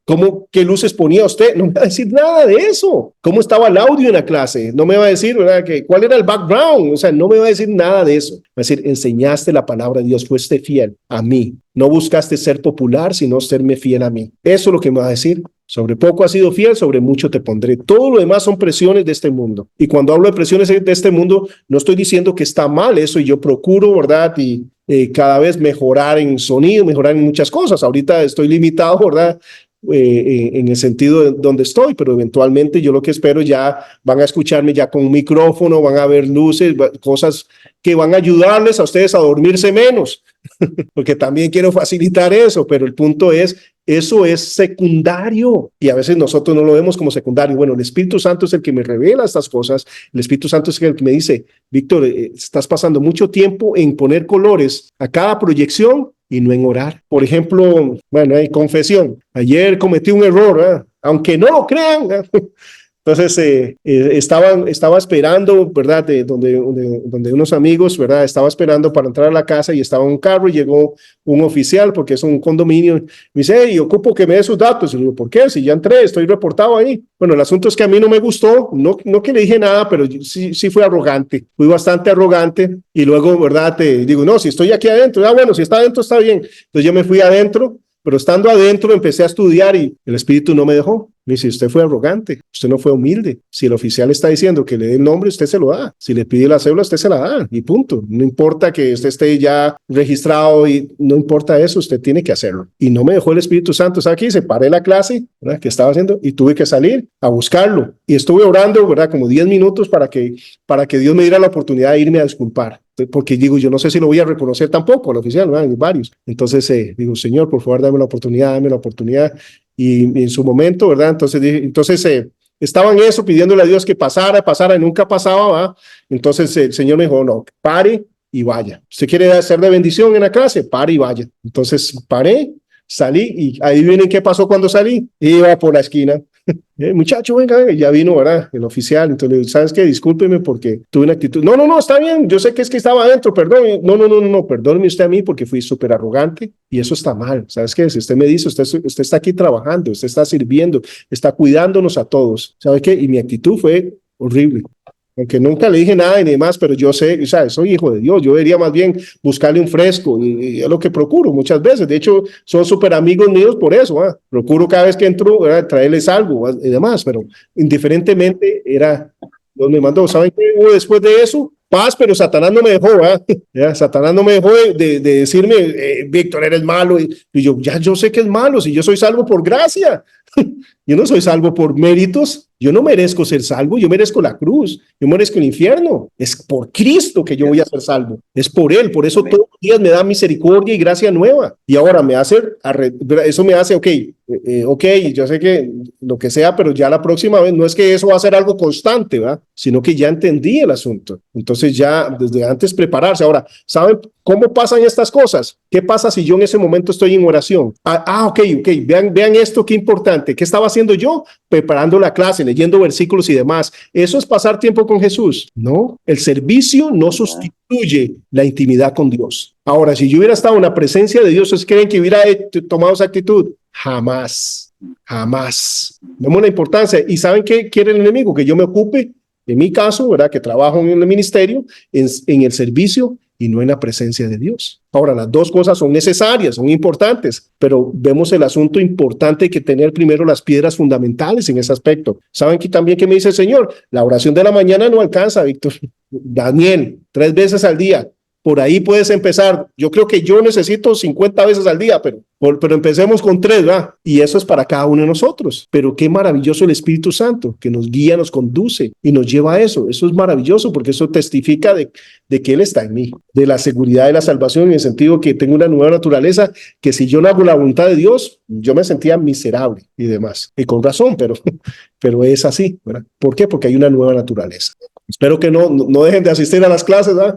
¿Qué luces ponía usted? No me va a decir nada de eso. ¿Cómo estaba el audio en la clase? No me va a decir, ¿verdad?, cuál era el background. O sea, no me va a decir nada de eso. Va a decir, enseñaste la palabra de Dios, fuiste fiel a mí. No buscaste ser popular, sino serme fiel a mí. Eso es lo que me va a decir. Sobre poco has sido fiel, sobre mucho te pondré. Todo lo demás son presiones de este mundo. Y cuando hablo de presiones de este mundo, no estoy diciendo que está mal eso, y yo procuro, ¿verdad?, y cada vez mejorar en sonido, mejorar en muchas cosas. Ahorita estoy limitado, ¿verdad?, en el sentido de donde estoy, pero eventualmente yo lo que espero, ya van a escucharme ya con un micrófono, van a ver luces, cosas que van a ayudarles a ustedes a dormirse menos, porque también quiero facilitar eso, pero el punto es, eso es secundario y a veces nosotros no lo vemos como secundario. Bueno, el Espíritu Santo es el que me revela estas cosas, el Espíritu Santo es el que me dice, Víctor, estás pasando mucho tiempo en poner colores a cada proyección y no en orar. Por ejemplo, bueno, hay confesión. Ayer cometí un error, ¿eh? Aunque no lo crean, ¿eh? Entonces estaba esperando, ¿verdad? Donde unos amigos, ¿verdad? Estaba esperando para entrar a la casa y estaba en un carro y llegó un oficial porque es un condominio. Me dice, hey, ocupo que me dé sus datos. Y le digo, ¿por qué? Si ya entré, estoy reportado ahí. Bueno, el asunto es que a mí no me gustó, no que le dije nada, pero sí fui arrogante. Fui bastante arrogante y luego, ¿verdad? Te digo, no, si estoy aquí adentro, bueno, si está adentro está bien. Entonces yo me fui adentro. Pero estando adentro empecé a estudiar y el Espíritu no me dejó. Me dice, usted fue arrogante, usted no fue humilde. Si el oficial está diciendo que le dé el nombre, usted se lo da. Si le pide la cédula, usted se la da y punto. No importa que usted esté ya registrado y no importa eso, usted tiene que hacerlo. Y no me dejó el Espíritu Santo. ¿Sabe qué? Separé la clase, ¿verdad? Que estaba haciendo y tuve que salir a buscarlo. Y estuve orando, ¿verdad? Como 10 minutos para que Dios me diera la oportunidad de irme a disculpar. Porque digo, yo no sé si lo voy a reconocer tampoco al oficial, ¿verdad? Hay varios. Entonces digo, Señor, por favor, dame la oportunidad. Y en su momento, ¿verdad? Entonces estaba en eso, pidiéndole a Dios que pasara, y nunca pasaba, ¿verdad? Entonces el Señor me dijo, no, pare y vaya. ¿Usted quiere ser de bendición en la clase? Pare y vaya. Entonces paré, salí y ahí vienen qué pasó cuando salí. Iba por la esquina. Muchacho, venga, ya vino, ¿verdad? El oficial. Entonces le digo, ¿sabes qué? Discúlpeme porque tuve una actitud. No, está bien. Yo sé que es que estaba adentro, perdón. No, perdóneme usted a mí porque fui súper arrogante y eso está mal. ¿Sabes qué? Si usted me dice, usted está aquí trabajando, usted está sirviendo, está cuidándonos a todos. ¿Sabe qué? Y mi actitud fue horrible. Aunque nunca le dije nada y demás, pero yo sé, o sea, soy hijo de Dios, yo debería más bien buscarle un fresco y es lo que procuro muchas veces. De hecho, son súper amigos míos por eso, ¿eh? Procuro cada vez que entro traerles algo y demás, pero indiferentemente Dios me mandó. ¿Saben qué hubo después de eso? Paz, pero Satanás no me dejó, ¿eh? Satanás no me dejó de decirme, Víctor, eres malo. Y yo sé que es malo, si yo soy salvo por gracia. Yo no soy salvo por méritos. Yo no merezco ser salvo, yo merezco la cruz, yo merezco el infierno. Es por Cristo que yo voy a ser salvo. Es por Él, por eso todos los días me da misericordia y gracia nueva. Y ahora eso me hace, ok, yo sé que lo que sea, pero ya la próxima vez no es que eso va a ser algo constante, ¿verdad? Sino que ya entendí el asunto. Entonces ya desde antes prepararse. Ahora, ¿saben cómo pasan estas cosas? ¿Qué pasa si yo en ese momento estoy en oración? Ok, vean esto, qué importante. ¿Qué estaba haciendo yo? Preparando la clase, leyendo versículos y demás. ¿Eso es pasar tiempo con Jesús? No, el servicio no sustituye la intimidad con Dios. Ahora, si yo hubiera estado en la presencia de Dios, ¿ustedes creen que hubiera tomado esa actitud? Jamás. Vemos la importancia. ¿Y saben qué quiere el enemigo? Que yo me ocupe, en mi caso, ¿verdad? Que trabajo en el ministerio, en el servicio y no en la presencia de Dios. Ahora, las dos cosas son necesarias, son importantes, pero vemos el asunto importante de que tener primero las piedras fundamentales en ese aspecto. ¿Saben que también que me dice el Señor? La oración de la mañana no alcanza, Víctor. Daniel, 3 veces al día. Por ahí puedes empezar. Yo creo que yo necesito 50 veces al día, pero empecemos con 3, ¿verdad? Y eso es para cada uno de nosotros. Pero qué maravilloso el Espíritu Santo, que nos guía, nos conduce y nos lleva a eso. Eso es maravilloso porque eso testifica de que Él está en mí, de la seguridad de la salvación, en el sentido que tengo una nueva naturaleza, que si yo no hago la voluntad de Dios, yo me sentía miserable y demás. Y con razón, pero es así, ¿verdad? ¿Por qué? Porque hay una nueva naturaleza. Espero que no dejen de asistir a las clases, ¿verdad?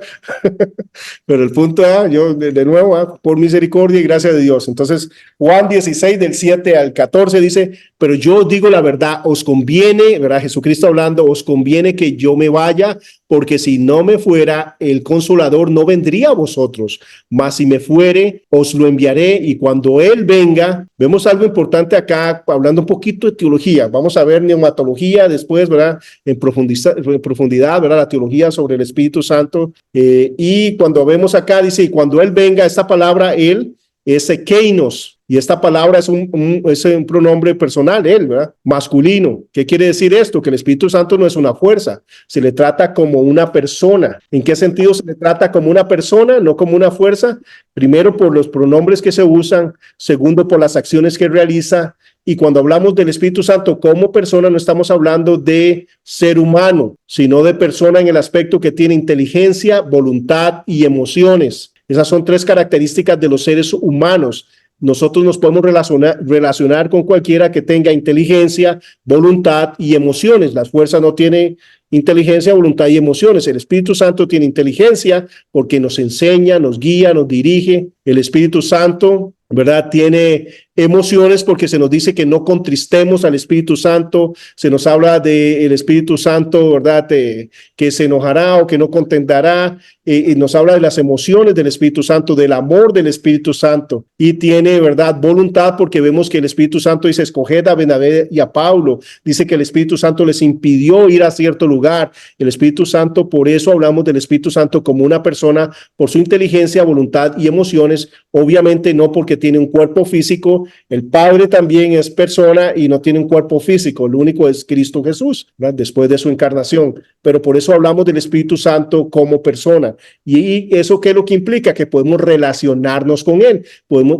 Pero el punto es, yo de nuevo, por misericordia y gracia de Dios. Entonces, Juan 16, del 7 al 14 dice, pero yo os digo la verdad, os conviene, ¿verdad? Jesucristo hablando, os conviene que yo me vaya, porque si no me fuera, el Consolador no vendría a vosotros, mas si me fuere, os lo enviaré, y cuando Él venga, vemos algo importante acá, hablando un poquito de teología, vamos a ver neumatología después, ¿verdad? En profundidad, ¿verdad? La teología sobre el Espíritu Santo, y cuando vemos acá, dice, y cuando Él venga, esta palabra, Él, es keinos, y esta palabra es un pronombre personal, Él, ¿verdad? Masculino. ¿Qué quiere decir esto? Que el Espíritu Santo no es una fuerza, se le trata como una persona. ¿En qué sentido se le trata como una persona, no como una fuerza? Primero, por los pronombres que se usan, segundo, por las acciones que realiza, y cuando hablamos del Espíritu Santo como persona, no estamos hablando de ser humano, sino de persona en el aspecto que tiene inteligencia, voluntad y emociones. Esas son 3 características de los seres humanos. nosotros nos podemos relacionar con cualquiera que tenga inteligencia, voluntad y emociones. Las fuerzas no tienen inteligencia, voluntad y emociones. El Espíritu Santo tiene inteligencia porque nos enseña, nos guía, nos dirige. El Espíritu Santo, ¿verdad?, tiene emociones porque se nos dice que no contristemos al Espíritu Santo. Se nos habla del Espíritu Santo, ¿verdad?, que se enojará o que no contentará. Y nos habla de las emociones del Espíritu Santo, del amor del Espíritu Santo. Y tiene, ¿verdad?, voluntad, porque vemos que el Espíritu Santo dice: escoged a Bernabé y a Pablo. Dice que el Espíritu Santo les impidió ir a cierto lugar. El Espíritu Santo, por eso hablamos del Espíritu Santo como una persona por su inteligencia, voluntad y emociones. Obviamente no porque tiene un cuerpo físico. El Padre también es persona y no tiene un cuerpo físico. Lo único es Cristo Jesús, ¿verdad?, después de su encarnación. Pero por eso hablamos del Espíritu Santo como persona. Y eso, ¿qué es lo que implica? Que podemos relacionarnos con Él.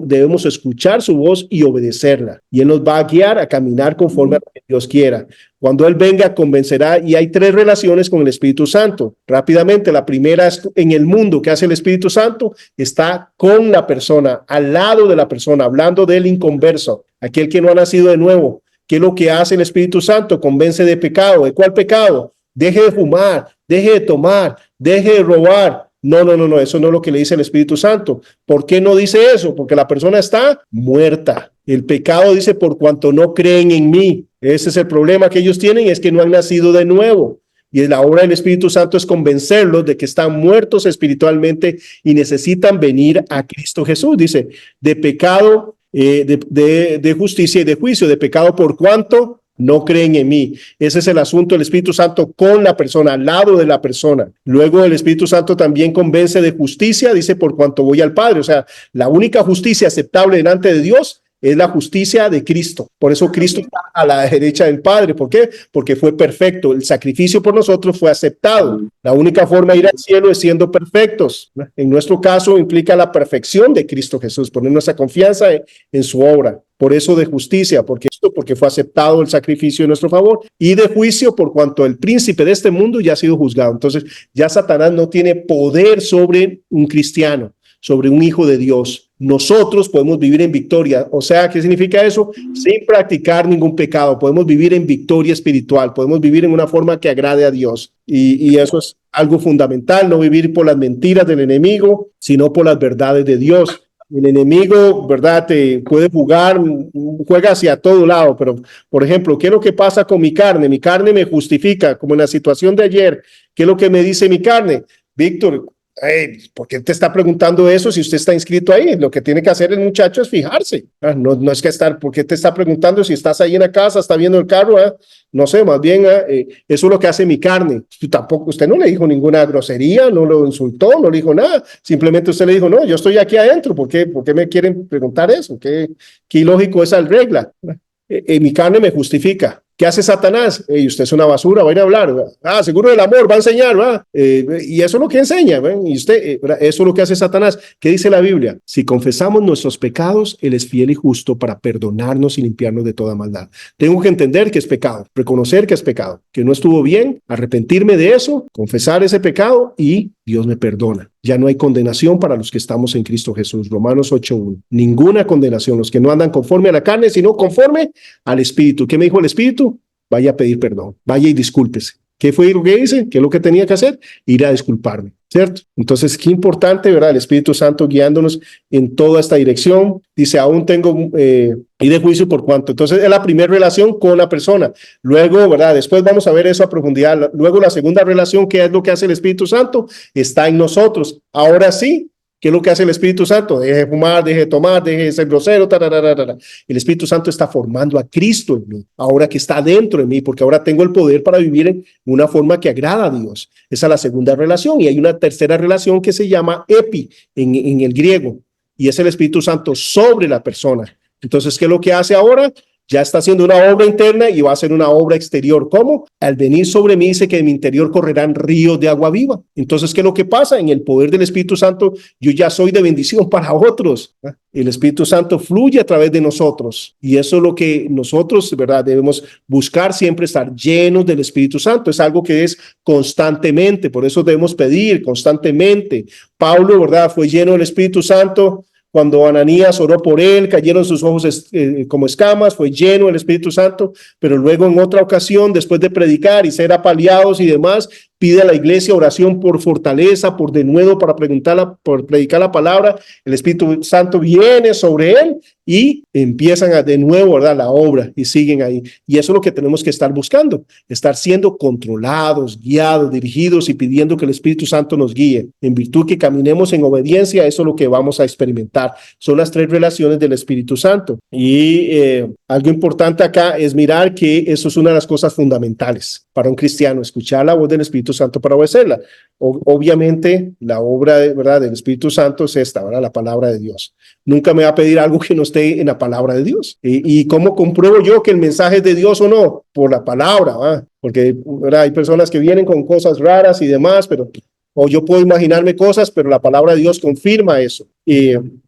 Debemos escuchar su voz y obedecerla. Y Él nos va a guiar a caminar conforme a lo que Dios quiera. Cuando Él venga, convencerá. Y hay 3 relaciones con el Espíritu Santo. Rápidamente, la primera es en el mundo. ¿Qué hace el Espíritu Santo? Está con la persona, al lado de la persona, hablando del inconverso, aquel que no ha nacido de nuevo. ¿Qué es lo que hace el Espíritu Santo? Convence de pecado. ¿De cuál pecado? Deje de fumar, deje de tomar, deje de robar. No, eso no es lo que le dice el Espíritu Santo. ¿Por qué no dice eso? Porque la persona está muerta. El pecado dice: por cuanto no creen en mí. Ese es el problema que ellos tienen, es que no han nacido de nuevo. Y la obra del Espíritu Santo es convencerlos de que están muertos espiritualmente y necesitan venir a Cristo Jesús. Dice: de pecado, de justicia y de juicio. De pecado por cuanto no creen en mí. Ese es el asunto del Espíritu Santo con la persona, al lado de la persona. Luego el Espíritu Santo también convence de justicia, dice: por cuanto voy al Padre. O sea, la única justicia aceptable delante de Dios es la justicia de Cristo. Por eso Cristo está a la derecha del Padre. ¿Por qué? Porque fue perfecto. El sacrificio por nosotros fue aceptado. La única forma de ir al cielo es siendo perfectos. En nuestro caso implica la perfección de Cristo Jesús, poner nuestra confianza en su obra. Por eso de justicia, porque fue aceptado el sacrificio en nuestro favor, y de juicio por cuanto el príncipe de este mundo ya ha sido juzgado. Entonces ya Satanás no tiene poder sobre un cristiano, sobre un hijo de Dios. Nosotros podemos vivir en victoria. O sea, ¿qué significa eso? Sin practicar ningún pecado. Podemos vivir en victoria espiritual. Podemos vivir en una forma que agrade a Dios. Y eso es algo fundamental, no vivir por las mentiras del enemigo, sino por las verdades de Dios. El enemigo, ¿verdad?, te puede juega hacia todo lado, pero, por ejemplo, ¿qué es lo que pasa con mi carne? Mi carne me justifica, como en la situación de ayer. ¿Qué es lo que me dice mi carne? Víctor, ¿por qué te está preguntando eso si usted está inscrito ahí? Lo que tiene que hacer el muchacho es fijarse. No es que ¿por qué te está preguntando si estás ahí en la casa, está viendo el carro? No sé, más bien eso es lo que hace mi carne. Usted no le dijo ninguna grosería, no lo insultó, no le dijo nada. Simplemente usted le dijo: no, yo estoy aquí adentro. ¿Por qué me quieren preguntar eso? ¿Qué ilógico esa regla? Mi carne me justifica. ¿Qué hace Satanás? Usted es una basura, va a ir a hablar. Seguro del amor, va a enseñar. Y eso es lo que enseña. Y usted, eso es lo que hace Satanás. ¿Qué dice la Biblia? Si confesamos nuestros pecados, Él es fiel y justo para perdonarnos y limpiarnos de toda maldad. Tengo que entender que es pecado, reconocer que es pecado, que no estuvo bien, arrepentirme de eso, confesar ese pecado y Dios me perdona. Ya no hay condenación para los que estamos en Cristo Jesús. Romanos 8:1. Ninguna condenación. Los que no andan conforme a la carne, sino conforme al Espíritu. ¿Qué me dijo el Espíritu? Vaya a pedir perdón. Vaya y discúlpese. ¿Qué fue lo que hice? ¿Qué es lo que tenía que hacer? Ir a disculparme, ¿cierto? Entonces, qué importante, ¿verdad? El Espíritu Santo guiándonos en toda esta dirección. Dice: aún tengo y de juicio por cuanto. Entonces, es la primera relación con la persona. Luego, ¿verdad? Después vamos a ver eso a profundidad. Luego, la segunda relación, ¿qué es lo que hace el Espíritu Santo? Está en nosotros. Ahora sí, ¿qué es lo que hace el Espíritu Santo? Deje de fumar, deje de tomar, deje de ser grosero. El Espíritu Santo está formando a Cristo en mí, ahora que está dentro de mí, porque ahora tengo el poder para vivir en una forma que agrada a Dios. Esa es la segunda relación. Y hay una tercera relación que se llama epi en el griego, y es el Espíritu Santo sobre la persona. Entonces, ¿qué es lo que hace ahora? Ya está haciendo una obra interna y va a hacer una obra exterior. ¿Cómo? Al venir sobre mí, dice que en mi interior correrán ríos de agua viva. Entonces, ¿qué es lo que pasa? En el poder del Espíritu Santo, yo ya soy de bendición para otros. El Espíritu Santo fluye a través de nosotros. Y eso es lo que nosotros, ¿verdad?, debemos buscar siempre, estar llenos del Espíritu Santo. Es algo que es constantemente. Por eso debemos pedir constantemente. Pablo, ¿verdad?, fue lleno del Espíritu Santo cuando Ananías oró por él, cayeron sus ojos como escamas, fue lleno del Espíritu Santo, pero luego en otra ocasión, después de predicar y ser apaleados y demás, pide a la iglesia oración por fortaleza, por denuedo para por predicar la palabra. El Espíritu Santo viene sobre él y empiezan de nuevo, ¿verdad?, la obra y siguen ahí. Y eso es lo que tenemos que estar buscando, estar siendo controlados, guiados, dirigidos y pidiendo que el Espíritu Santo nos guíe. En virtud que caminemos en obediencia, eso es lo que vamos a experimentar. Son las tres relaciones del Espíritu Santo. Y algo importante acá es mirar que eso es una de las cosas fundamentales para un cristiano, escuchar la voz del Espíritu Santo para obedecerla. Obviamente, la obra ¿verdad?, del Espíritu Santo es esta, ¿verdad?, la palabra de Dios. Nunca me va a pedir algo que no esté en la palabra de Dios. ¿Y cómo compruebo yo que el mensaje es de Dios o no? Por la palabra, ¿verdad? Porque ¿verdad?, hay personas que vienen con cosas raras y demás, o yo puedo imaginarme cosas, pero la palabra de Dios confirma eso.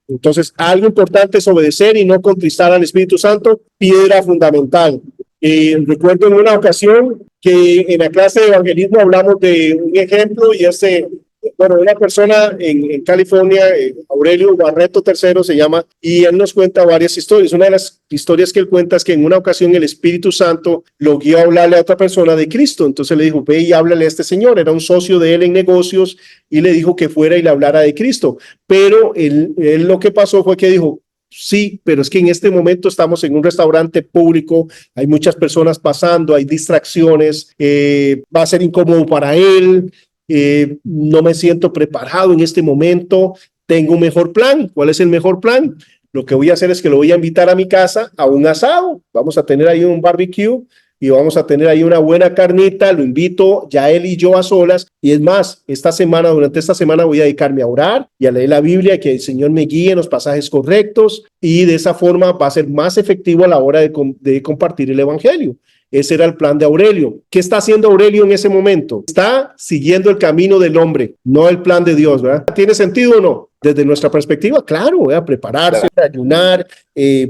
Entonces, algo importante es obedecer y no contristar al Espíritu Santo, piedra fundamental. Recuerdo en una ocasión que en la clase de evangelismo hablamos de un ejemplo y una persona en California, Aurelio Barreto III se llama, y él nos cuenta varias historias. Una de las historias que él cuenta es que en una ocasión el Espíritu Santo lo guió a hablarle a otra persona de Cristo. Entonces le dijo, ve y háblale a este señor. Era un socio de él en negocios y le dijo que fuera y le hablara de Cristo. Pero él lo que pasó fue que dijo, sí, pero es que en este momento estamos en un restaurante público, hay muchas personas pasando, hay distracciones, va a ser incómodo para él, no me siento preparado en este momento, tengo un mejor plan. ¿Cuál es el mejor plan? Lo que voy a hacer es que lo voy a invitar a mi casa a un asado, vamos a tener ahí un barbecue y vamos a tener ahí una buena carnita, lo invito ya él y yo a solas, y es más, durante esta semana voy a dedicarme a orar y a leer la Biblia, que el Señor me guíe en los pasajes correctos, y de esa forma va a ser más efectivo a la hora de compartir el evangelio. Ese era el plan de Aurelio. ¿Qué está haciendo Aurelio en ese momento? Está siguiendo el camino del hombre, no el plan de Dios, ¿verdad? ¿Tiene sentido o no? Desde nuestra perspectiva, claro, ¿verdad? Prepararse, ayunar,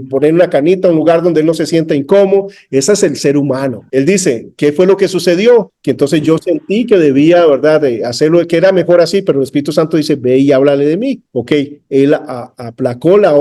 poner una canita a un lugar donde él no se sienta incómodo. Ese es el ser humano. Él dice, ¿qué fue lo que sucedió? Que entonces yo sentí que debía, ¿verdad?, de hacerlo, que era mejor así, pero el Espíritu Santo dice, ve y háblale de mí. Ok, él aplacó la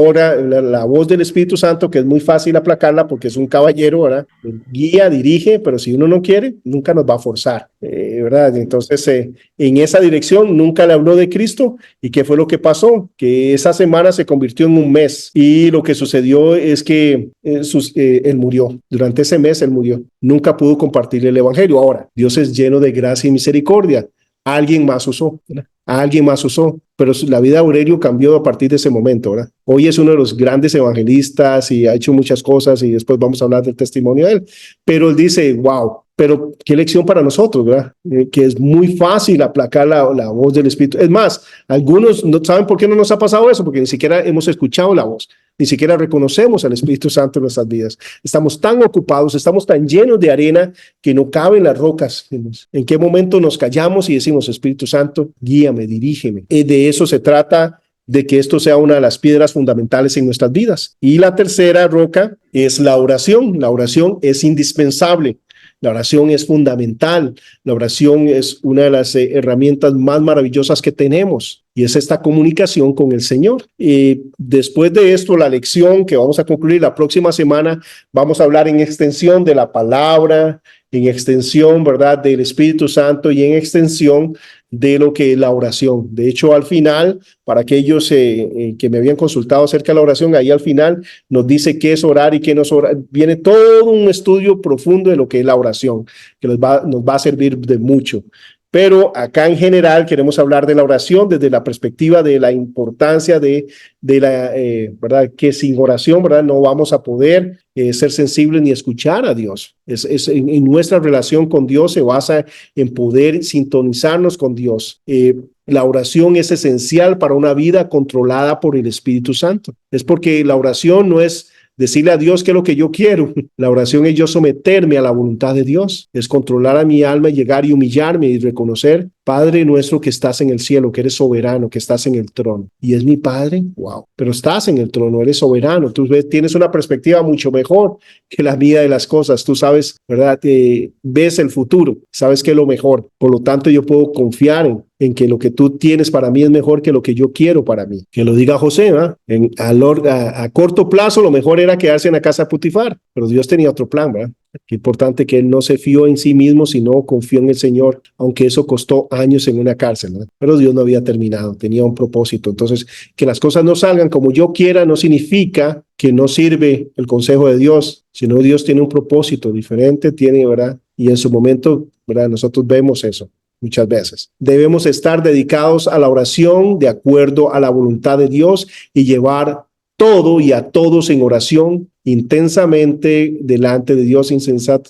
voz del Espíritu Santo, que es muy fácil aplacarla porque es un caballero, ¿verdad? Guía, dirige, pero si uno no quiere, nunca nos va a forzar, ¿verdad? Entonces, en esa dirección nunca le habló de Cristo. ¿Y qué fue lo que pasó? Que esa semana se convirtió en un mes, y lo que sucedió es que él murió. Durante ese mes él murió. Nunca pudo compartir el evangelio. Ahora, Dios es lleno de gracia y misericordia. Alguien más usó, ¿verdad? Alguien más usó, pero la vida de Aurelio cambió a partir de ese momento, ¿verdad? Hoy es uno de los grandes evangelistas y ha hecho muchas cosas, y después vamos a hablar del testimonio de él. Pero él dice, wow, pero qué lección para nosotros, ¿verdad? Que es muy fácil aplacar la voz del Espíritu. Es más, algunos no saben por qué no nos ha pasado eso, porque ni siquiera hemos escuchado la voz, ni siquiera reconocemos al Espíritu Santo en nuestras vidas. Estamos tan ocupados, estamos tan llenos de arena que no caben las rocas. ¿En qué momento nos callamos y decimos, Espíritu Santo, guíame, dirígeme? De eso se trata, de que esto sea una de las piedras fundamentales en nuestras vidas. Y la tercera roca es la oración. La oración es indispensable. La oración es fundamental. La oración es una de las herramientas más maravillosas que tenemos, y es esta comunicación con el Señor. Después de esto, la lección que vamos a concluir la próxima semana, vamos a hablar en extensión de la palabra, en extensión, ¿verdad?, del Espíritu Santo, y en extensión de lo que es la oración. De hecho, al final, para aquellos que me habían consultado acerca de la oración, ahí al final nos dice qué es orar y qué no es orar. Viene todo un estudio profundo de lo que es la oración, que nos va a servir de mucho. Pero acá en general queremos hablar de la oración desde la perspectiva de la importancia de la, ¿verdad?, que sin oración, ¿verdad?, no vamos a poder ser sensibles ni escuchar a Dios. En nuestra relación con Dios se basa en poder sintonizarnos con Dios. La oración es esencial para una vida controlada por el Espíritu Santo. Es porque la oración no es decirle a Dios qué es lo que yo quiero. La oración es yo someterme a la voluntad de Dios, es controlar a mi alma y llegar y humillarme y reconocer Padre nuestro que estás en el cielo, que eres soberano, que estás en el trono. ¿Y es mi Padre? Wow. Pero estás en el trono, eres soberano. Tú tienes una perspectiva mucho mejor que la mía de las cosas. Tú sabes, ¿verdad? Ves el futuro, sabes que es lo mejor. Por lo tanto, yo puedo confiar en que lo que tú tienes para mí es mejor que lo que yo quiero para mí. Que lo diga José, ¿verdad? A corto plazo, lo mejor era quedarse en la casa de Potifar, pero Dios tenía otro plan, ¿verdad? Qué importante que él no se fió en sí mismo, sino confió en el Señor, aunque eso costó años en una cárcel, ¿no? Pero Dios no había terminado, tenía un propósito. Entonces, que las cosas no salgan como yo quiera no significa que no sirve el consejo de Dios, sino Dios tiene un propósito diferente, tiene, ¿verdad? Y en su momento, ¿verdad? Nosotros vemos eso muchas veces. Debemos estar dedicados a la oración de acuerdo a la voluntad de Dios y llevar todo y a todos en oración intensamente delante de Dios,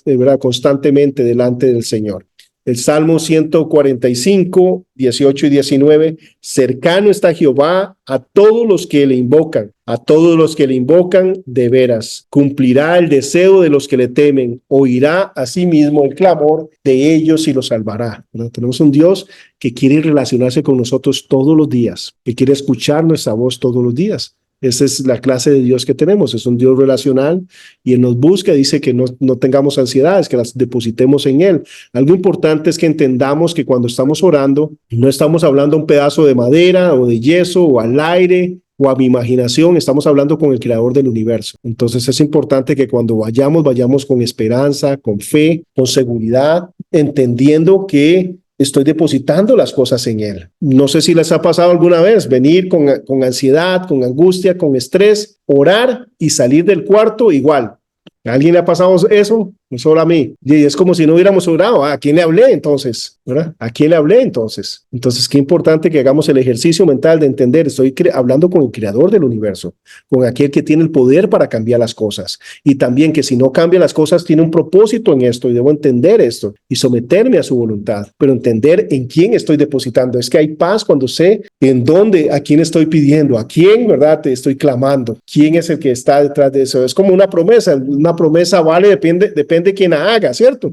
¿verdad? Constantemente delante del Señor. El Salmo 145, 18 y 19, cercano está Jehová a todos los que le invocan, a todos los que le invocan de veras. Cumplirá el deseo de los que le temen, oirá a sí mismo el clamor de ellos y los salvará. ¿Verdad? Tenemos un Dios que quiere relacionarse con nosotros todos los días, que quiere escuchar nuestra voz todos los días. Esa es la clase de Dios que tenemos, es un Dios relacional y Él nos busca, dice que no tengamos ansiedades, que las depositemos en Él. Algo importante es que entendamos que cuando estamos orando, no estamos hablando a un pedazo de madera o de yeso o al aire o a mi imaginación, estamos hablando con el creador del universo. Entonces es importante que cuando vayamos con esperanza, con fe, con seguridad, entendiendo que estoy depositando las cosas en Él. No sé si les ha pasado alguna vez venir con ansiedad, con angustia, con estrés, orar y salir del cuarto igual. ¿A alguien le ha pasado eso? No solo a mí. Y es como si no hubiéramos orado. ¿A quién le hablé entonces? ¿Verdad? ¿A quién le hablé entonces? Entonces, qué importante que hagamos el ejercicio mental de entender. Estoy hablando con el creador del universo, con aquel que tiene el poder para cambiar las cosas. Y también que si no cambia las cosas, tiene un propósito en esto y debo entender esto y someterme a su voluntad, pero entender en quién estoy depositando. Es que hay paz cuando sé en dónde, a quién estoy pidiendo, a quién, ¿verdad? Te estoy clamando. ¿Quién es el que está detrás de eso? Es como una promesa vale, depende de quién la haga, ¿cierto?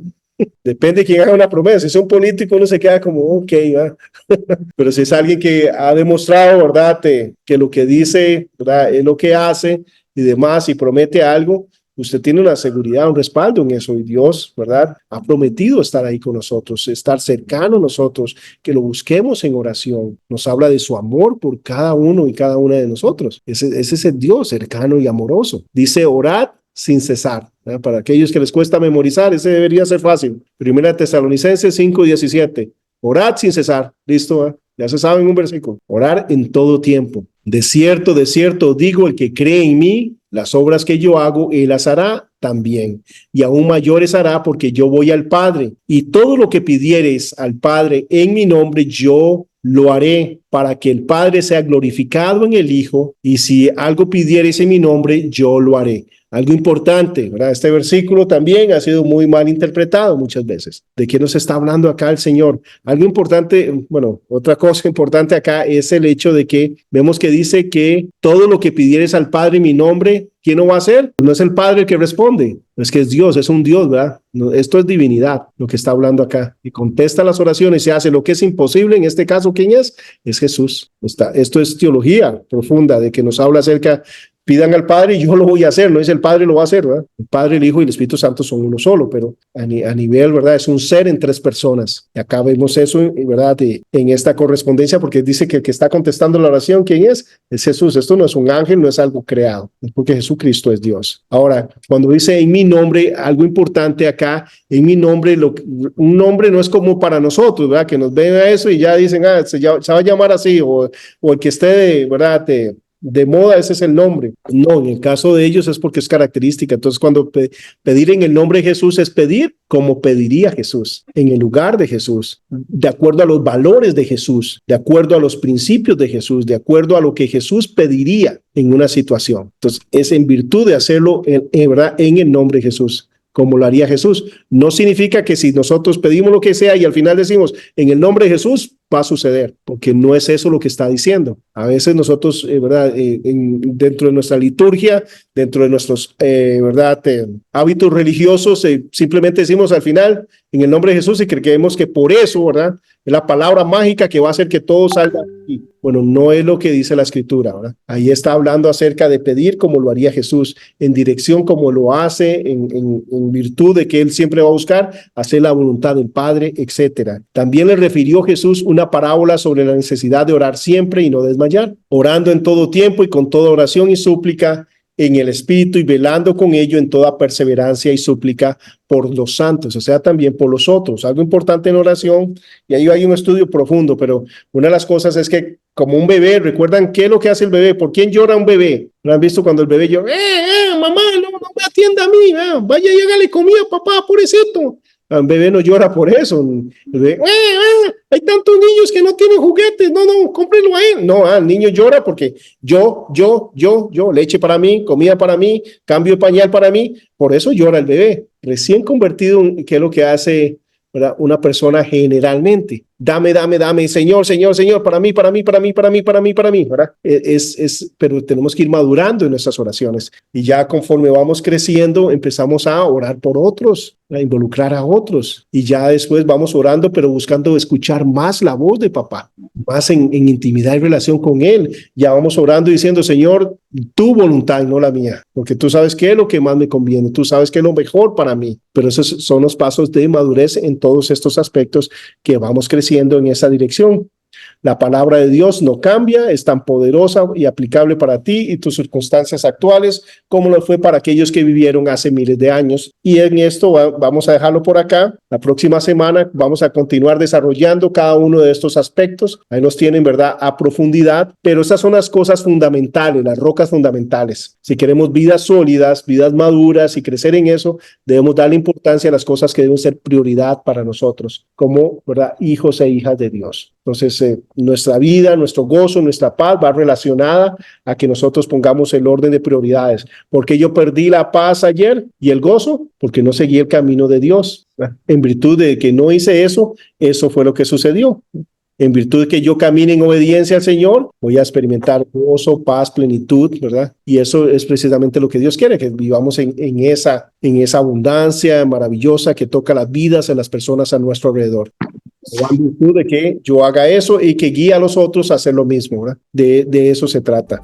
Depende de quién haga una promesa. Si es un político, uno se queda como, ok, ¿verdad? Pero si es alguien que ha demostrado, ¿verdad? Que lo que dice, ¿verdad? Es lo que hace y demás, y promete algo, usted tiene una seguridad, un respaldo en eso, y Dios, ¿verdad? Ha prometido estar ahí con nosotros, estar cercano a nosotros, que lo busquemos en oración. Nos habla de su amor por cada uno y cada una de nosotros. Ese es el Dios cercano y amoroso. Dice, orad sin cesar. Para aquellos que les cuesta memorizar, ese debería ser fácil. Primera Tesalonicenses 5:17. Orad sin cesar. ¿Listo? Ya se sabe en un versículo. Orar en todo tiempo. De cierto, digo, el que cree en mí, las obras que yo hago, él las hará también. Y aún mayores hará, porque yo voy al Padre. Y todo lo que pidiereis al Padre en mi nombre, yo lo haré, para que el Padre sea glorificado en el Hijo. Y si algo pidiereis en mi nombre, yo lo haré. Algo importante, ¿verdad? Este versículo también ha sido muy mal interpretado muchas veces. ¿De qué nos está hablando acá el Señor? Algo importante, bueno, otra cosa importante acá es el hecho de que vemos que dice que todo lo que pidieres al Padre en mi nombre, ¿quién lo va a hacer? No es el Padre el que responde, es que es Dios, es un Dios, ¿verdad? No, esto es divinidad, lo que está hablando acá. Y contesta las oraciones y hace lo que es imposible. En este caso, ¿quién es? Es Jesús. Esto es teología profunda de que nos habla acerca. Pidan al Padre y yo lo voy a hacer, no es el Padre lo va a hacer, ¿verdad? El Padre, el Hijo y el Espíritu Santo son uno solo, pero a nivel, ¿verdad? Es un ser en tres personas. Y acá vemos eso, ¿verdad? En esta correspondencia, porque dice que el que está contestando la oración, ¿quién es? Es Jesús. Esto no es un ángel, no es algo creado, es porque Jesucristo es Dios. Ahora, cuando dice en mi nombre, algo importante acá, en mi nombre, un nombre no es como para nosotros, ¿verdad? Que nos ven a eso y ya dicen, se va a llamar así, o el que esté, ¿verdad? De moda, ese es el nombre. No, en el caso de ellos es porque es característica. Entonces, cuando pedir en el nombre de Jesús es pedir como pediría Jesús, en el lugar de Jesús, de acuerdo a los valores de Jesús, de acuerdo a los principios de Jesús, de acuerdo a lo que Jesús pediría en una situación. Entonces, es en virtud de hacerlo ¿verdad? En el nombre de Jesús, como lo haría Jesús. No significa que si nosotros pedimos lo que sea y al final decimos en el nombre de Jesús, va a suceder, porque no es eso lo que está diciendo. A veces nosotros, ¿verdad? Dentro de nuestra liturgia, dentro de nuestros, ¿verdad? Hábitos religiosos, simplemente decimos al final, en el nombre de Jesús, y creemos que por eso, ¿verdad? Es la palabra mágica que va a hacer que todo salga aquí. Bueno, no es lo que dice la Escritura, ¿verdad? Ahí está hablando acerca de pedir como lo haría Jesús, en dirección como lo hace, en virtud de que Él siempre va a buscar hacer la voluntad del Padre, etcétera. También le refirió Jesús una parábola sobre la necesidad de orar siempre y no desmayar, orando en todo tiempo y con toda oración y súplica en el Espíritu y velando con ello en toda perseverancia y súplica por los santos, o sea, también por los otros. Algo importante en oración, y ahí hay un estudio profundo, pero una de las cosas es que como un bebé, ¿recuerdan qué es lo que hace el bebé? ¿Por quién llora un bebé? ¿Lo han visto cuando el bebé llora? Mamá, no me atienda a mí, vaya y hágale comida, papá, pobrecito. Un bebé no llora por eso. El bebé, hay tantos niños que no tienen juguetes, no, cómprenlo a él. No, el niño llora porque yo, leche para mí, comida para mí, cambio de pañal para mí. Por eso llora el bebé. Recién convertido, ¿qué es lo que hace, ¿verdad? Una persona generalmente? Dame, Señor, para mí, ¿verdad? Pero tenemos que ir madurando en nuestras oraciones. Y ya conforme vamos creciendo, empezamos a orar por otros, a involucrar a otros. Y ya después vamos orando, pero buscando escuchar más la voz de papá, más en intimidad y relación con él. Ya vamos orando y diciendo, Señor, tu voluntad, no la mía, porque tú sabes qué es lo que más me conviene, tú sabes qué es lo mejor para mí. Pero esos son los pasos de madurez en todos estos aspectos que vamos creciendo en esa dirección. La palabra de Dios no cambia, es tan poderosa y aplicable para ti y tus circunstancias actuales como lo fue para aquellos que vivieron hace miles de años. Y en esto vamos a dejarlo por acá. La próxima semana vamos a continuar desarrollando cada uno de estos aspectos. Ahí nos tienen, ¿verdad?, a profundidad, pero esas son las cosas fundamentales, las rocas fundamentales. Si queremos vidas sólidas, vidas maduras y crecer en eso, debemos darle importancia a las cosas que deben ser prioridad para nosotros como, ¿verdad?, hijos e hijas de Dios. Entonces, nuestra vida, nuestro gozo, nuestra paz va relacionada a que nosotros pongamos el orden de prioridades. Porque yo perdí la paz ayer y el gozo, porque no seguí el camino de Dios. En virtud de que no hice eso, eso fue lo que sucedió. En virtud de que yo camine en obediencia al Señor, voy a experimentar gozo, paz, plenitud, ¿verdad? Y eso es precisamente lo que Dios quiere, que vivamos en esa abundancia maravillosa que toca las vidas de las personas a nuestro alrededor. O en virtud de que yo haga eso y que guíe a los otros a hacer lo mismo, ¿verdad? De eso se trata.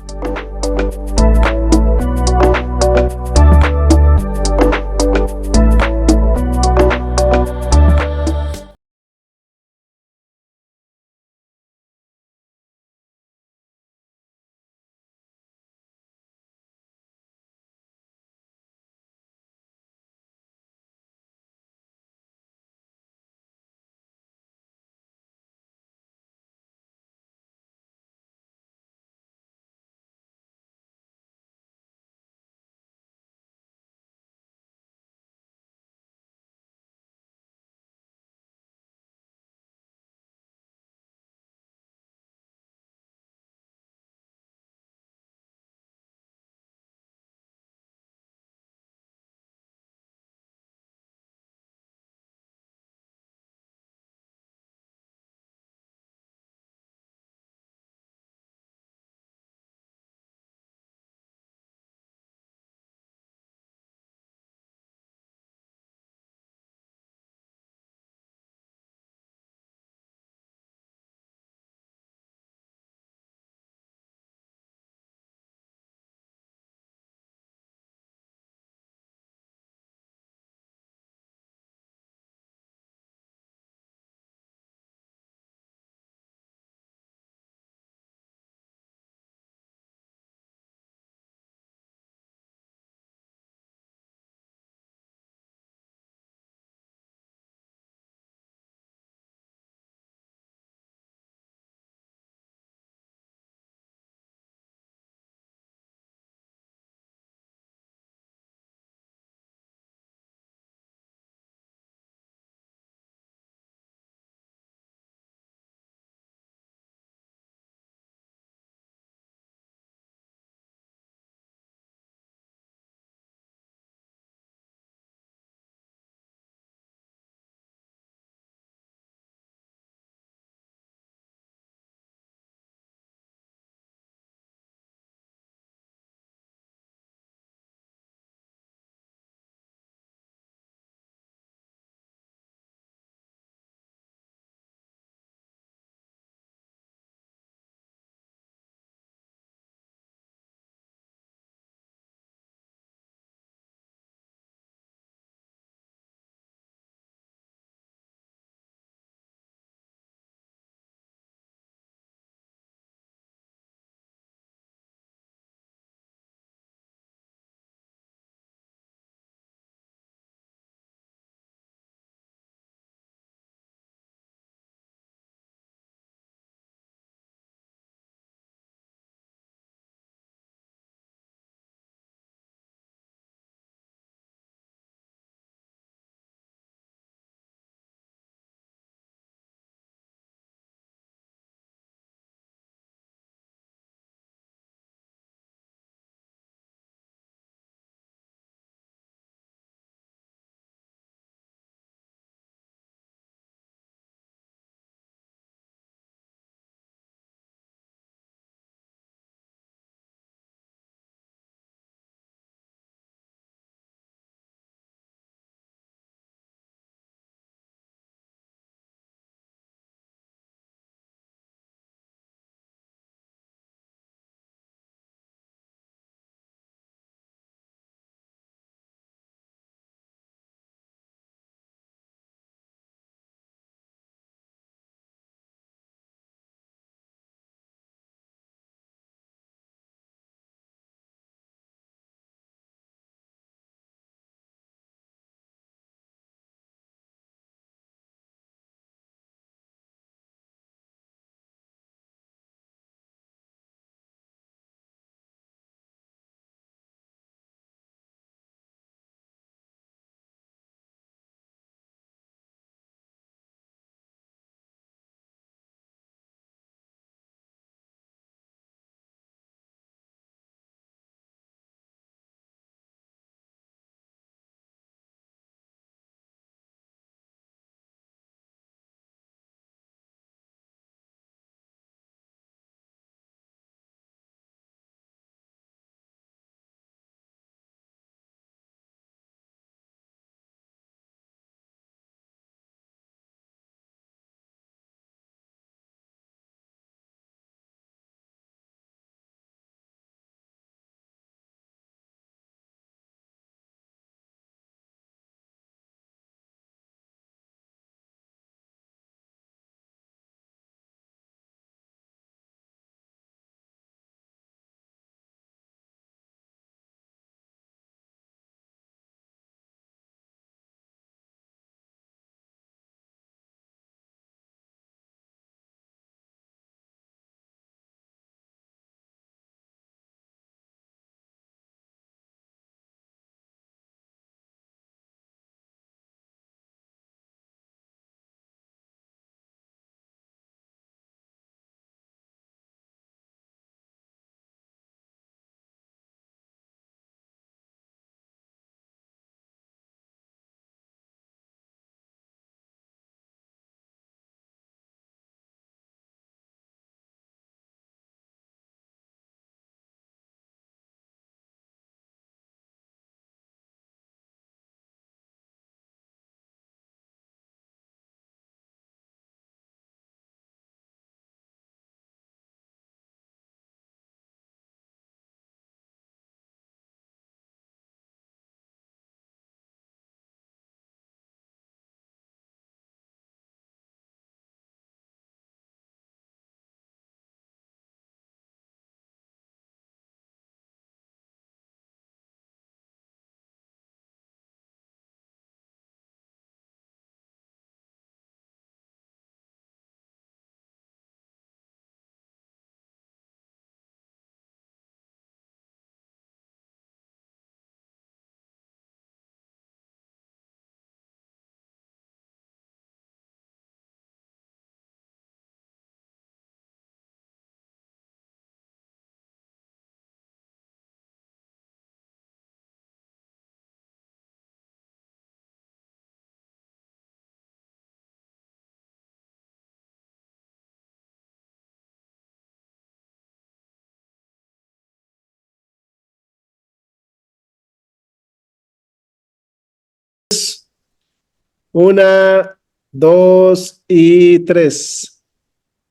Una, dos y tres.